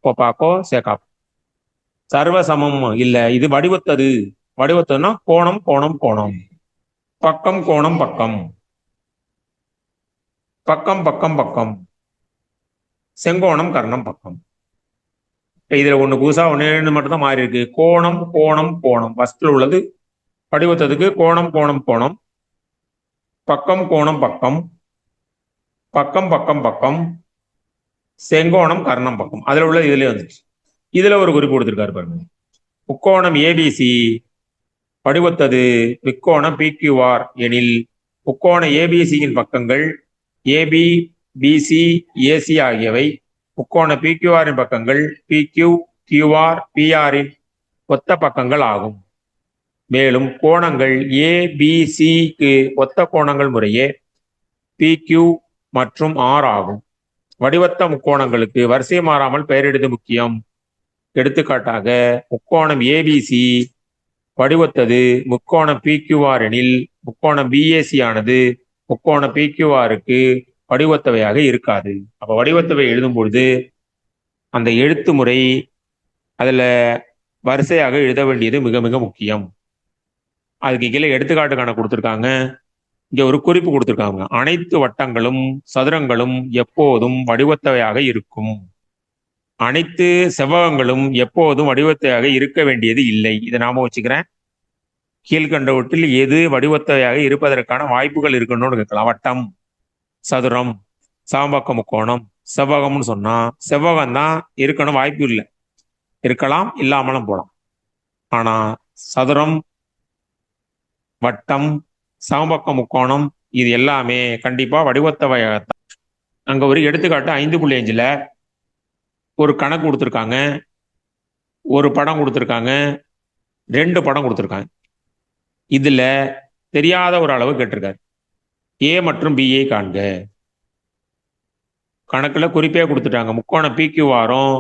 கோப்பாக்கோ சேகா. சர்வசமம் இல்ல, இது வடிவத்தது. வடிவத்ததுன்னா கோணம் கோணம் கோணம், பக்கம் கோணம் பக்கம், பக்கம் பக்கம் பக்கம், செங்கோணம் கர்ணம் பக்கம். இதுல ஒண்ணு புதுசா ஒண்ணு மட்டும் தான் மாறி இருக்கு. கோணம் கோணம் கோணம் ஃபர்ஸ்ட்ல உள்ளது வடிவத்ததுக்கு கோணம் கோணம் கோணம், பக்கம் கோணம் பக்கம், பக்கம் பக்கம் பக்கம், செங்கோணம் கர்ணம் பக்கம். அதுல உள்ள இதுலயே வந்துச்சு. இதுல ஒரு குறிப்பு கொடுத்திருக்காரு பாருங்க. முக்கோணம் ஏபிசி வடிவத்தது முக்கோணம் PQR எனில் முக்கோண ஏபிசியின் பக்கங்கள் ஏபி பிசி ஏசி ஆகியவை முக்கோண PQRின் பக்கங்கள் PQ QR PRின் ஒத்த பக்கங்கள் ஆகும். மேலும் கோணங்கள் ABCக்கு ஒத்த கோணங்கள் முறையே PQ மற்றும் R ஆகும். வடிவத்த முக்கோணங்களுக்கு வரிசை மாறாமல் பெயரிடுவது முக்கியம். எடுத்துக்காட்டாக முக்கோணம் ஏபிசி வடிவத்தது முக்கோணம் PQR எனில் முக்கோணம் BAC ஆனது முக்கோணம் PQRக்கு வடிவத்தவையாக இருக்காது. அப்ப வடிவத்தவை எழுதும் பொழுது அந்த எழுத்து முறை அதுல வரிசையாக எழுத வேண்டியது மிக மிக முக்கியம். அதுக்கு கீழே எடுத்துக்காட்டு கணக்கு கொடுத்துருக்காங்க. இங்க ஒரு குறிப்பு கொடுத்துருக்காங்க. அனைத்து வட்டங்களும் சதுரங்களும் எப்போதும் வடிவத்தவையாக இருக்கும். அனைத்து செவ்வகங்களும் எப்போதும் வடிவத்தையாக இருக்க வேண்டியது இல்லை. இதை நாம வச்சுக்கிறேன். கீழ்கண்டவற்றில் எது வடிவத்தையாக இருப்பதற்கான வாய்ப்புகள் இருக்குன்னு கேட்கலாம். வட்டம், சதுரம், சமபக்க முக்கோணம், செவ்வகம்னு சொன்னா செவ்வகம் தான் இருக்கணும், வாய்ப்பு இல்லை. இருக்கலாம், இல்லாமலும் போலாம். ஆனா சதுரம், வட்டம், சமபக்க முக்கோணம் இது எல்லாமே கண்டிப்பா வடிவத்தவையாகத்தான். அங்க ஒரு எடுத்துக்காட்டு 5.5ல ஒரு கணக்கு கொடுத்துருக்காங்க, ஒரு படம் கொடுத்துருக்காங்க, 2 படம் கொடுத்துருக்காங்க. இதுல தெரியாத ஒரு அளவு கேட்டிருக்காரு. A மற்றும் B ஐ காண்க. கணக்குல குறிப்பே கொடுத்துட்டாங்க. முக்கோண PQRும்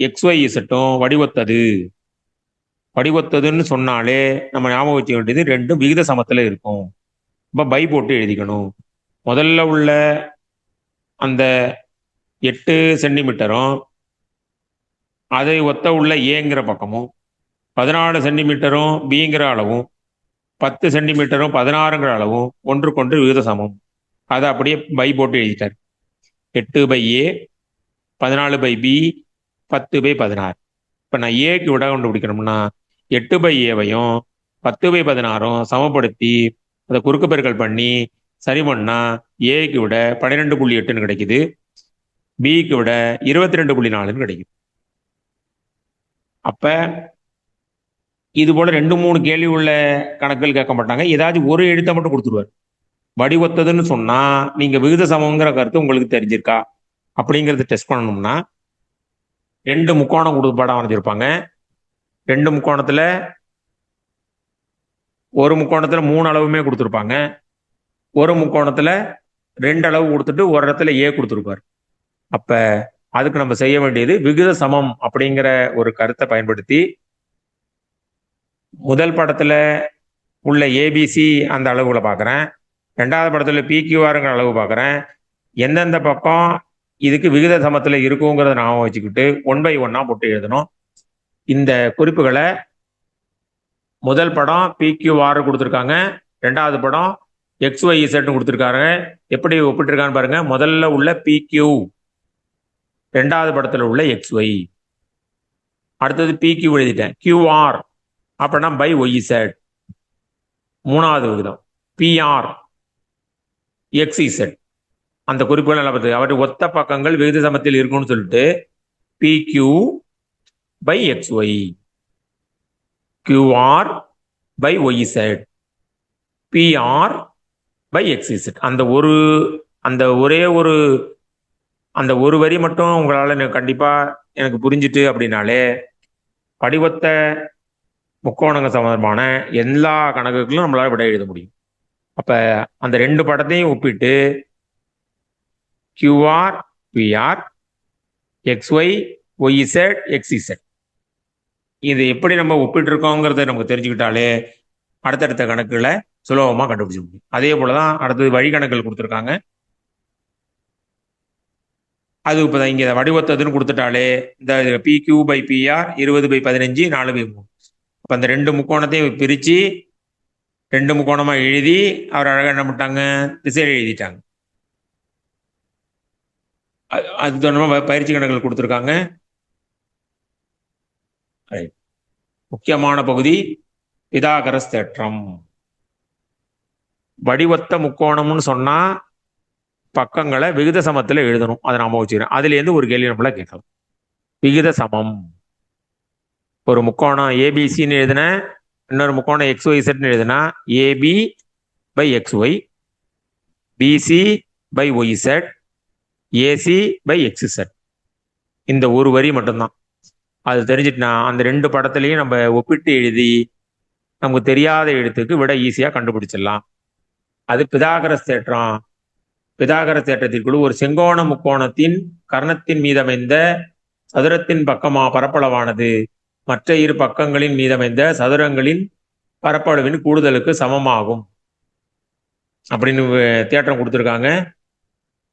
XYZும் வடிவத்தது. வடிவத்ததுன்னு சொன்னாலே நம்ம ஞாபகம் வச்சுக்க வேண்டியது 2 விகித சமத்துல இருக்கும். இப்ப பை போட்டு எழுதிக்கணும். முதல்ல உள்ள அந்த 8 சென்டிமீட்டரும் அதை ஒத்த உள்ள ஏங்கிற பக்கமும் 14 சென்டிமீட்டரும் பிங்கிற அளவும் 10 சென்டிமீட்டரும் 16ங்கிற அளவும் ஒன்றுக்கொன்று விகித சமம். அதை அப்படியே பை போட்டு எழுதிட்டார். 8/A, 14/B, 10/16. இப்ப நான் ஏக்கு விட கண்டுபிடிக்கணும்னா 8/Aவையும் 10/16 சமப்படுத்தி அதை குறுக்கு பெருக்கல் பண்ணி சரி பண்ணா ஏக்கு விட 12.8 கிடைக்குது, பிக்கு விட 22.4 கிடைக்குது. அப்ப இது போல 2-3 கேள்வி உள்ள கணக்குகள் கேட்க மாட்டாங்க. ஏதாச்சும் ஒரு எழுத்தை மட்டும் கொடுத்துருவார். வடிவத்ததுன்னு சொன்னா நீங்க விகித சமங்கிற கருத்து உங்களுக்கு தெரிஞ்சிருக்கா அப்படிங்கறது டெஸ்ட் பண்ணணும்னா 2 முக்கோணம் கொடுத்து படம் வரைஞ்சிருப்பாங்க. 2 முக்கோணத்துல ஒரு முக்கோணத்துல 3 அளவுமே கொடுத்துருப்பாங்க. ஒரு முக்கோணத்துல 2 அளவு கொடுத்துட்டு ஒரு இடத்துல ஏ கொடுத்துருப்பாரு. அப்ப அதுக்கு நம்ம செய்ய வேண்டியது விகித சமம் அப்படிங்கிற ஒரு கருத்தை பயன்படுத்தி முதல் படத்துல உள்ள ஏபிசி அந்த அளவுகளை பார்க்குறேன், ரெண்டாவது படத்துல பிக்யூஆருங்கிற அளவு பார்க்குறேன். எந்தெந்த பக்கம் இதுக்கு விகித சமத்துல இருக்குங்கிறத ஞாபகம் வச்சுக்கிட்டு 1 by 1 போட்டு எழுதணும். இந்த குறிப்புகளை முதல் படம் பிக்யூஆர் கொடுத்துருக்காங்க, ரெண்டாவது படம் XYZ கொடுத்துருக்காங்க. எப்படி ஒப்பிட்டிருக்கான்னு பாருங்க. முதல்ல உள்ள பிக்யூ, ரெண்டாவது படத்துல உள்ள XY, அடுத்தது பிக்யூ எழுதிட்டேன். கியூஆர் அப்படின்னா பை ஒய்இசட், மூணாவது விகிதம். பிஆர் XZ, அந்த குறிப்புகள் நல்லா பார்த்து அவற்றை ஒத்த பக்கங்கள் விகித சமத்தில் இருக்கும்னு சொல்லிட்டு PQ by XY, QR by YZ, PR by XZ. அந்த ஒரு வரி மட்டும் உங்களால் கண்டிப்பா எனக்கு புரிஞ்சுட்டு அப்படின்னாலே படிவத்த முக்கோணங்க சம்பந்தமான எல்லா கணக்குகளும் நம்மளால விட எழுத முடியும். அப்ப அந்த ரெண்டு படத்தையும் ஒப்பிட்டு QR, PR, XY, YZ, XZ இது எப்படி நம்ம ஒப்பிட்டு இருக்கோங்கிறத நமக்கு தெரிஞ்சுக்கிட்டாலே அடுத்தடுத்த கணக்குகளை சுலபமா கண்டுபிடிச்ச முடியும். அதே போலதான் அடுத்தது வழி கணக்குகள் கொடுத்துருக்காங்க. அது இப்போ இங்க வடிவத்ததுன்னு கொடுத்துட்டாலே இந்த PQ by PR 20/15 4/3. அப்ப அந்த ரெண்டு முக்கோணத்தையும் பிரிச்சு ரெண்டு முக்கோணமா எழுதி அவர் அழகா என்ன பண்ணிட்டாங்க, திசையில் எழுதிட்டாங்க. அது நம்ம பயிற்சி கணக்குகள் கொடுத்துருக்காங்க. முக்கியமான பகுதி பிதாகரஸ் தேற்றம். வடிவத்த முக்கோணம்னு சொன்னா பக்கங்களை விகித சமத்துல எழுதணும், அதை நாம வச்சுக்கிறேன். அதுல இருந்து ஒரு கேள்வி நம்மள கேட்கலாம். விகித சமம், ஒரு முக்கோணம் ஏபிசின்னு எழுதுன, இன்னொரு முக்கோணம் XYZ எழுதுனா AB by XY, BC by YZ, AC by XZ. இந்த ஒரு வரி மட்டும்தான். அது தெரிஞ்சிட்டுனா அந்த ரெண்டு படத்துலையும் நம்ம ஒப்பிட்டு எழுதி நமக்கு தெரியாத எழுத்துக்கு விட ஈஸியா கண்டுபிடிச்சிடலாம். அது பிதாகரஸ் தேற்றம். பிதாகரஸ் தேற்றத்திற்குழு ஒரு செங்கோண முக்கோணத்தின் கர்ணத்தின் மீதமைந்த சதுரத்தின் பக்கமா பரப்பளவானது மற்ற இரு பக்கங்களின் மீதமைந்த சதுரங்களின் பரப்பளவின் கூடுதலுக்கு சமமாகும் அப்படின்னு தேற்றம் கொடுத்துருக்காங்க.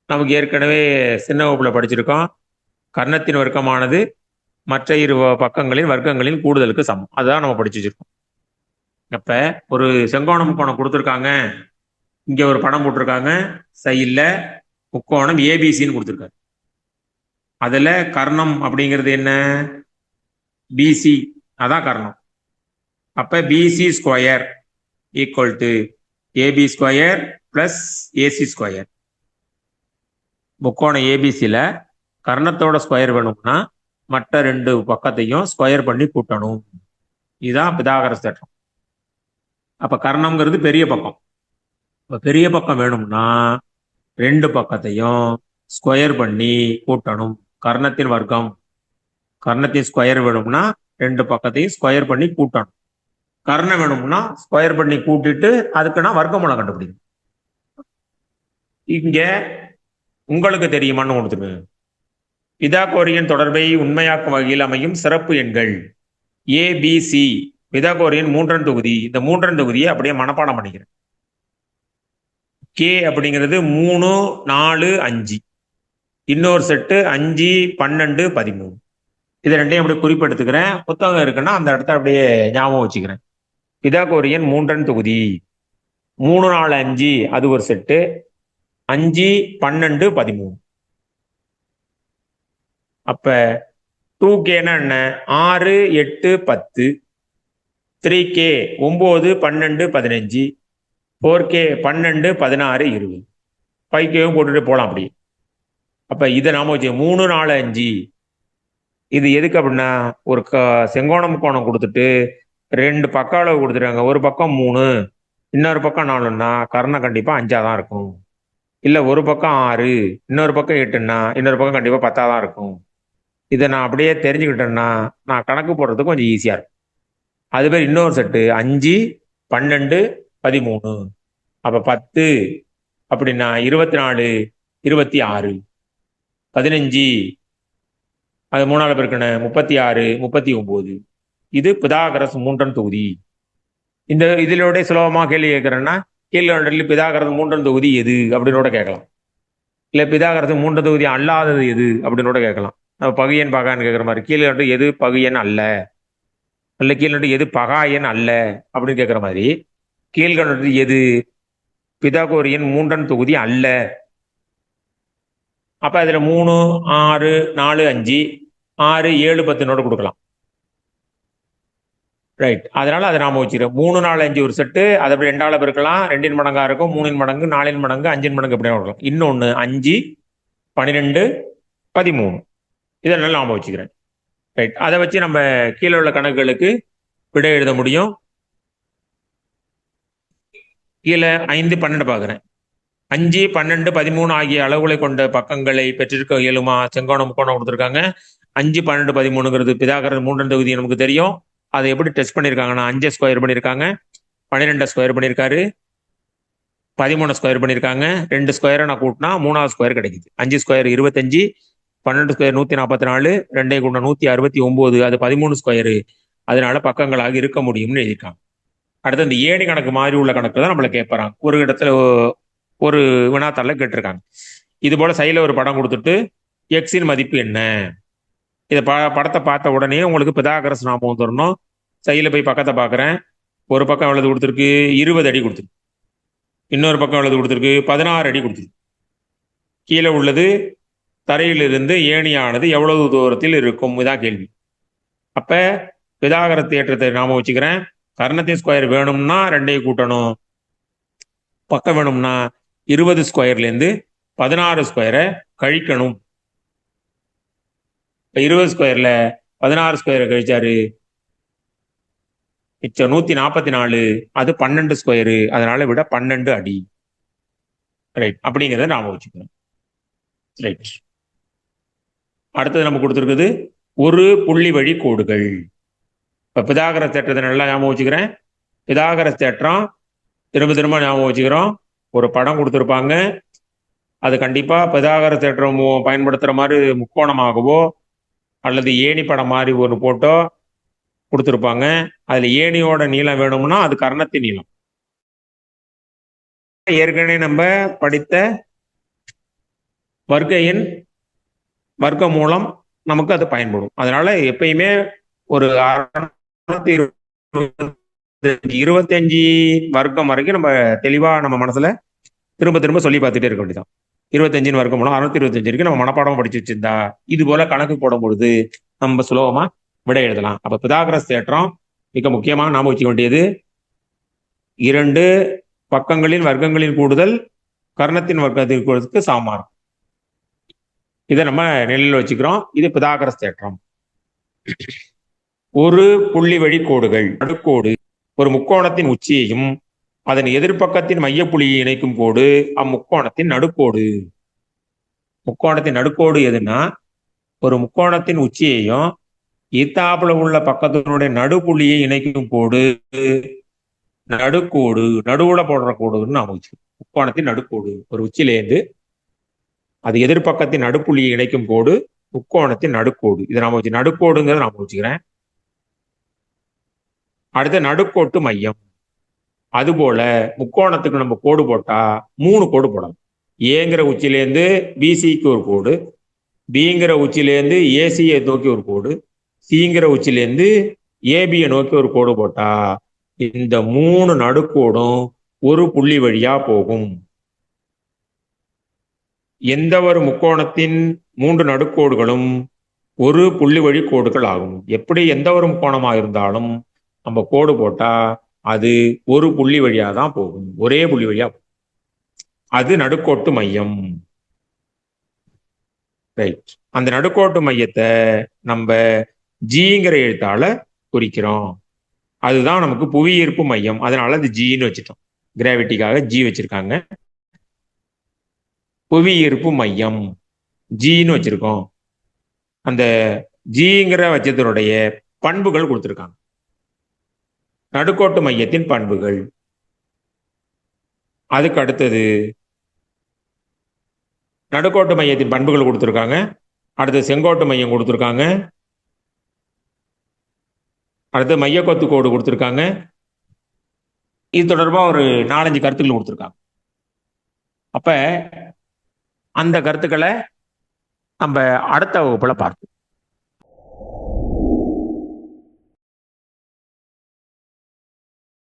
நமக்கு ஏற்கனவே சின்ன வகுப்புல படிச்சிருக்கோம். கர்ணத்தின் வர்க்கமானது மற்ற இரு பக்கங்களின் வர்க்கங்களின் கூடுதலுக்கு சமம். அதுதான் நம்ம படிச்சு வச்சிருக்கோம். அப்ப ஒரு செங்கோண முக்கோணம் கொடுத்துருக்காங்க, இங்க ஒரு படம் போட்டிருக்காங்க, சைட்ல முக்கோணம் ஏபிசின்னு கொடுத்துருக்காரு. அதுல கர்ணம் அப்படிங்கிறது என்ன, பிசி, அதான் கர்ணம். அப்ப BC square equal to AB square plus AC square. முக்கோணம் ஏபிசியில கர்ணத்தோட ஸ்கொயர் வேணும்னா மற்ற ரெண்டு பக்கத்தையும் ஸ்கொயர் பண்ணி கூட்டணும். இதுதான் பிதாகரஸ் தேற்றம். அப்ப கர்ணம்ங்கிறது பெரிய பக்கம். இப்ப பெரிய பக்கம் வேணும்னா ரெண்டு பக்கத்தையும் ஸ்கொயர் பண்ணி கூட்டணும். கர்ணத்தின் வர்க்கம், கர்ணத்தின் ஸ்கொயர் வேணும்னா ரெண்டு பக்கத்தையும் ஸ்கொயர் பண்ணி கூட்டணும். கர்ணம் வேணும்னா ஸ்கொயர் பண்ணி கூட்டிட்டு அதுக்கு நான் வர்க்கமூலம் கண்டுபிடிக்கணும். இங்க உங்களுக்கு தெரியுமான்னு கொடுத்துருவேன். பிதாகோரியன் தொடர்பை உண்மையாக்கும் வகையில் அமையும் சிறப்பு எண்கள் ஏபிசி. பிதாகோரியன் 3 தொகுதி. இந்த 3 தொகுதியை அப்படியே மனப்பாடம் பண்ணிக்கிறேன். கே அப்படிங்கிறது 3, 4, 5. இன்னொரு செட்டு 5, 12, 13. இது ரெண்டையும் அப்படி குறிப்பெடுத்துக்கிறேன். புத்தகம் இருக்குன்னா அந்த இடத்த அப்படியே ஞாபகம் வச்சுக்கிறேன். பிதாகோரியன் 3 தொகுதி. 3, 4, 5 அது ஒரு செட்டு. 5, 12, 13. அப்ப 2Kன்னா என்ன, 6, 8, 10. 3K 9, 12, 15. 4K 12, 16, 20. 5Kவும் போட்டுட்டு போலாம் அப்படி. அப்ப இதை நாம வச்சு 3, 4, 5 இது எதுக்கு அப்படின்னா ஒரு செங்கோண முக்கோணம் கொடுத்துட்டு ரெண்டு பக்க அளவு கொடுத்துட்டாங்க. ஒரு பக்கம் 3, இன்னொரு பக்கம் 4ன்னா கர்ணம் கண்டிப்பா 5ஆ தான் இருக்கும். இல்ல ஒரு பக்கம் 6, இன்னொரு பக்கம் 8ன்னா இன்னொரு பக்கம் கண்டிப்பா 10ஆ தான் இருக்கும். இதை நான் அப்படியே தெரிஞ்சுக்கிட்டேன்னா நான் கணக்கு போடுறதுக்கு கொஞ்சம் ஈஸியா இருக்கும். அது பேர் இன்னொரு செட்டு 5, 12, 13. அப்ப 10 அப்படின்னா 24, 26. 15, அது 3ஆல் பெருக்கணும் 36, 39. இது பிதாகரஸ் மூன்றன் தொகுதி. இந்த இதிலோட சுலபமாக கேள்வி கேட்கிறேன்னா, கீழ்கண்டதில் பிதாகரஸ் மூன்றன் தொகுதி எது அப்படின்னு கூட கேட்கலாம். இல்லை பிதாகரஸ் மூன்றன் தொகுதி அல்லாதது எது அப்படின்னு கூட கேட்கலாம். பகுயன் பகான்னு கேட்குற மாதிரி கீழ்கண்டு எது பகுயன் அல்ல, அல்ல கீழ்கண்டு எது பகாயன் அல்ல அப்படின்னு கேட்குற மாதிரி கீழ்கண்டது எது பிதாகோரியன் மூன்றன் தொகுதி அல்ல. அப்ப அதுல 3, 6, 4, 5, 6, 7, 10 கொடுக்கலாம். ரைட், அதனால அதை நாம வச்சுக்கிறோம். 3, 4, 5 ஒரு செட்டு, அதை அப்படி 2ஆல பெருக்கலாம், 2இன் மடங்கா இருக்கும், 3இன் மடங்கு, 4இன் மடங்கு, 5இன் மடங்கு அப்படியே கொடுக்கலாம். இன்னொன்னு 5, 12, 13 இதெல்லாம் நாம வச்சுக்கிறேன். ரைட், அதை வச்சு நம்ம கீழே உள்ள கணக்குகளுக்கு விடை எழுத முடியும். கீழே 5, 12 பார்க்குறேன். 5, 12, 13 ஆகிய அளவுகளை கொண்ட பக்கங்களை பெற்றிருக்க இயலுமா? செங்கோணம் முக்கோணம் கொடுத்துருக்காங்க. 5, 12, 13ங்கிறது பிதாகரஸ் மூன்றன் தொகுதி நமக்கு தெரியும். அதை எப்படி டெஸ்ட் பண்ணியிருக்காங்கன்னா 5 ஸ்கொயர் பண்ணியிருக்காங்க, 12 ஸ்கொயர் பண்ணியிருக்காரு, 13 ஸ்கொயர் பண்ணியிருக்காங்க. 2 ஸ்கொயரை நான் கூட்டினா 3ஆவது ஸ்கொயர் கிடைக்குது. 5 ஸ்கொயர் 25, 12 ஸ்கொயர் 144, 2 கூட்டினா 169, அது 13 ஸ்கொயரு. அதனால பக்கங்களாக இருக்க முடியும்னு எழுதியிருக்காங்க. அடுத்து இந்த ஏணி கணக்கு மாதிரி உள்ள கணக்கு தான் நம்மளை கேட்பறாங்க. ஒரு இடத்துல ஒரு வினாத்தாளில் கேட்டிருக்காங்க. இது போல சைடில் ஒரு படம் கொடுத்துட்டு எக்ஸின் மதிப்பு என்ன, இதை படத்தை பார்த்த உடனே உங்களுக்கு பிதாகரஸ் நாமம் வந்துடணும். சைடில் போய் பக்கத்தை பார்க்குறேன். ஒரு பக்கம் எவ்வளவு கொடுத்துருக்கு? 20 அடி கொடுத்துருக்கு. இன்னொரு பக்கம் எவ்வளவு கொடுத்துருக்கு? 16 அடி கொடுத்துருக்கு. கீழே உள்ளது தரையிலிருந்து ஏணியானது எவ்வளவு தூரத்தில் இருக்கும்? இதான் கேள்வி. அப்ப பிதாகரஸ் தேற்றத்தை நாம வச்சுக்கிறேன். கர்ணத்தின் ஸ்கொயர் வேணும்னா 2ஐயும் கூட்டணும். பக்கம் வேணும்னா 20 ஸ்கொயர்லேருந்து 16 ஸ்கொயரை கழிக்கணும். 20 ஸ்கொயர்ல 16 ஸ்கொயரை கழிச்சாரு, மிச்சம் 144, அது 12 ஸ்கொயரு. அதனால விட 12 அடி. ரைட், அப்படிங்கிறத நாம வச்சுக்கணும். ரைட், அடுத்தது நம்ம கொடுத்துருக்குது ஒரு புள்ளி வழி கோடுகள். இப்ப பிதாகரஸ் தேற்றத்தை நல்லா ஞாபகம் வச்சுக்கிறேன். பிதாகரஸ் தேற்றம் திரும்ப திரும்ப ஞாபகம் வச்சுக்கிறோம். ஒரு படம் கொடுத்துருப்பாங்க, அது கண்டிப்பா பிதாகரஸ் தேற்றம் பயன்படுத்துற மாதிரி முக்கோணமாகவோ அல்லது ஏணி படம் மாதிரி ஒரு போட்டோ கொடுத்துருப்பாங்க. அதுல ஏணியோட நீளம் வேணும்னா அது கர்ணத்தின் நீளம். ஏற்கனவே நம்ம படித்த வர்க்க எண் வர்க்க மூலம் நமக்கு அது பயன்படும். அதனால எப்பயுமே ஒரு 25 வர்க்கம் வரைக்கும் நம்ம தெளிவா நம்ம மனசுல திரும்ப திரும்ப சொல்லி பார்த்துட்டே இருக்க வேண்டியதான். 25 வர்க்கம் மூலம் 625 வரைக்கும் நம்ம மனப்பாடம் படிச்சு வச்சிருந்தா இது போல கணக்கு போடும் பொழுது நம்ம சுலபமா விடை எழுதலாம். அப்ப பிதாகரஸ் தேற்றம் மிக முக்கியமா நாம வச்சுக்க வேண்டியது 2 பக்கங்களின் வர்க்கங்களின் கூடுதல் கர்ணத்தின் வர்க்கத்திற்கு சமமாகும். இதை நம்ம நிலையில் வச்சுக்கிறோம். இது பிதாகரஸ் தேற்றம். ஒரு புள்ளி வழி கோடுகள். நடுக்கோடு ஒரு முக்கோணத்தின் உச்சியையும் அதன் எதிர்பக்கத்தின் மையப்புள்ளியை இணைக்கும் கோடு அம்முக்கோணத்தின் நடுக்கோடு. முக்கோணத்தின் நடுக்கோடு எதுன்னா ஒரு முக்கோணத்தின் உச்சியையும் ஈத்தாப்புல உள்ள பக்கத்தினுடைய நடுப்புள்ளியை இணைக்கும் கோடு நடுக்கோடு. நடுவுல போடுற கோடுன்னு நாம வச்சுக்கணும். முக்கோணத்தின் நடுக்கோடு ஒரு உச்சியிலேருந்து அது எதிர்பக்கத்தின் நடுப்புள்ளியை இணைக்கும் கோடு முக்கோணத்தின் நடுக்கோடு. இதை நாம வச்சு நடுக்கோடுங்கிறத நாம வச்சுக்கிறேன். அடுத்த நடுக்கோட்டு மையம். அதுபோல முக்கோணத்துக்கு நம்ம கோடு போட்டா 3 கோடு போடணும். ஏங்கிற உச்சியிலேருந்து பிசிக்கு ஒரு கோடு, பிங்கிற உச்சியிலேருந்து ஏசியை நோக்கி ஒரு கோடு, சிங்கிற உச்சியிலேருந்து ஏபியை நோக்கி ஒரு கோடு போட்டா இந்த 3 நடுக்கோடும் ஒரு புள்ளி வழியா போகும். எந்த ஒரு முக்கோணத்தின் 3 நடுக்கோடுகளும் ஒரு புள்ளி வழி கோடுகள் ஆகும். எப்படி எந்த ஒரு முக்கோணமாக இருந்தாலும் நம்ம கோடு போட்டா அது ஒரு புள்ளி வழியா தான் போகும், ஒரே புள்ளி வழியா போகும். அது நடுக்கோட்டு மையம். ரைட், அந்த நடுக்கோட்டு மையத்தை நம்ம ஜிங்கிற எழுத்தால குறிக்கிறோம். அதுதான் நமக்கு புவியீர்ப்பு மையம். அதனால அது ஜின்னு வச்சுட்டோம். கிராவிட்டிக்காக ஜி வச்சிருக்காங்க. புவியீர்ப்பு மையம் ஜின்னு வச்சிருக்கோம். அந்த ஜிங்கிற வச்சத்தினுடைய பண்புகள் கொடுத்துருக்காங்க. நடுக்கோட்டு மையத்தின் நடுக்கோட்டு மையத்தின் பண்புகள் கொடுத்துருக்காங்க. அடுத்து செங்கோட்டு மையம் கொடுத்துருக்காங்க. அடுத்து மையக்கொத்து கோடு கொடுத்துருக்காங்க. இது தொடர்பாக ஒரு 4-5 கருத்துக்கள் கொடுத்துருக்காங்க. அப்ப அந்த கருத்துக்களை நம்ம அடுத்த வகுப்புல பார்ப்போம்.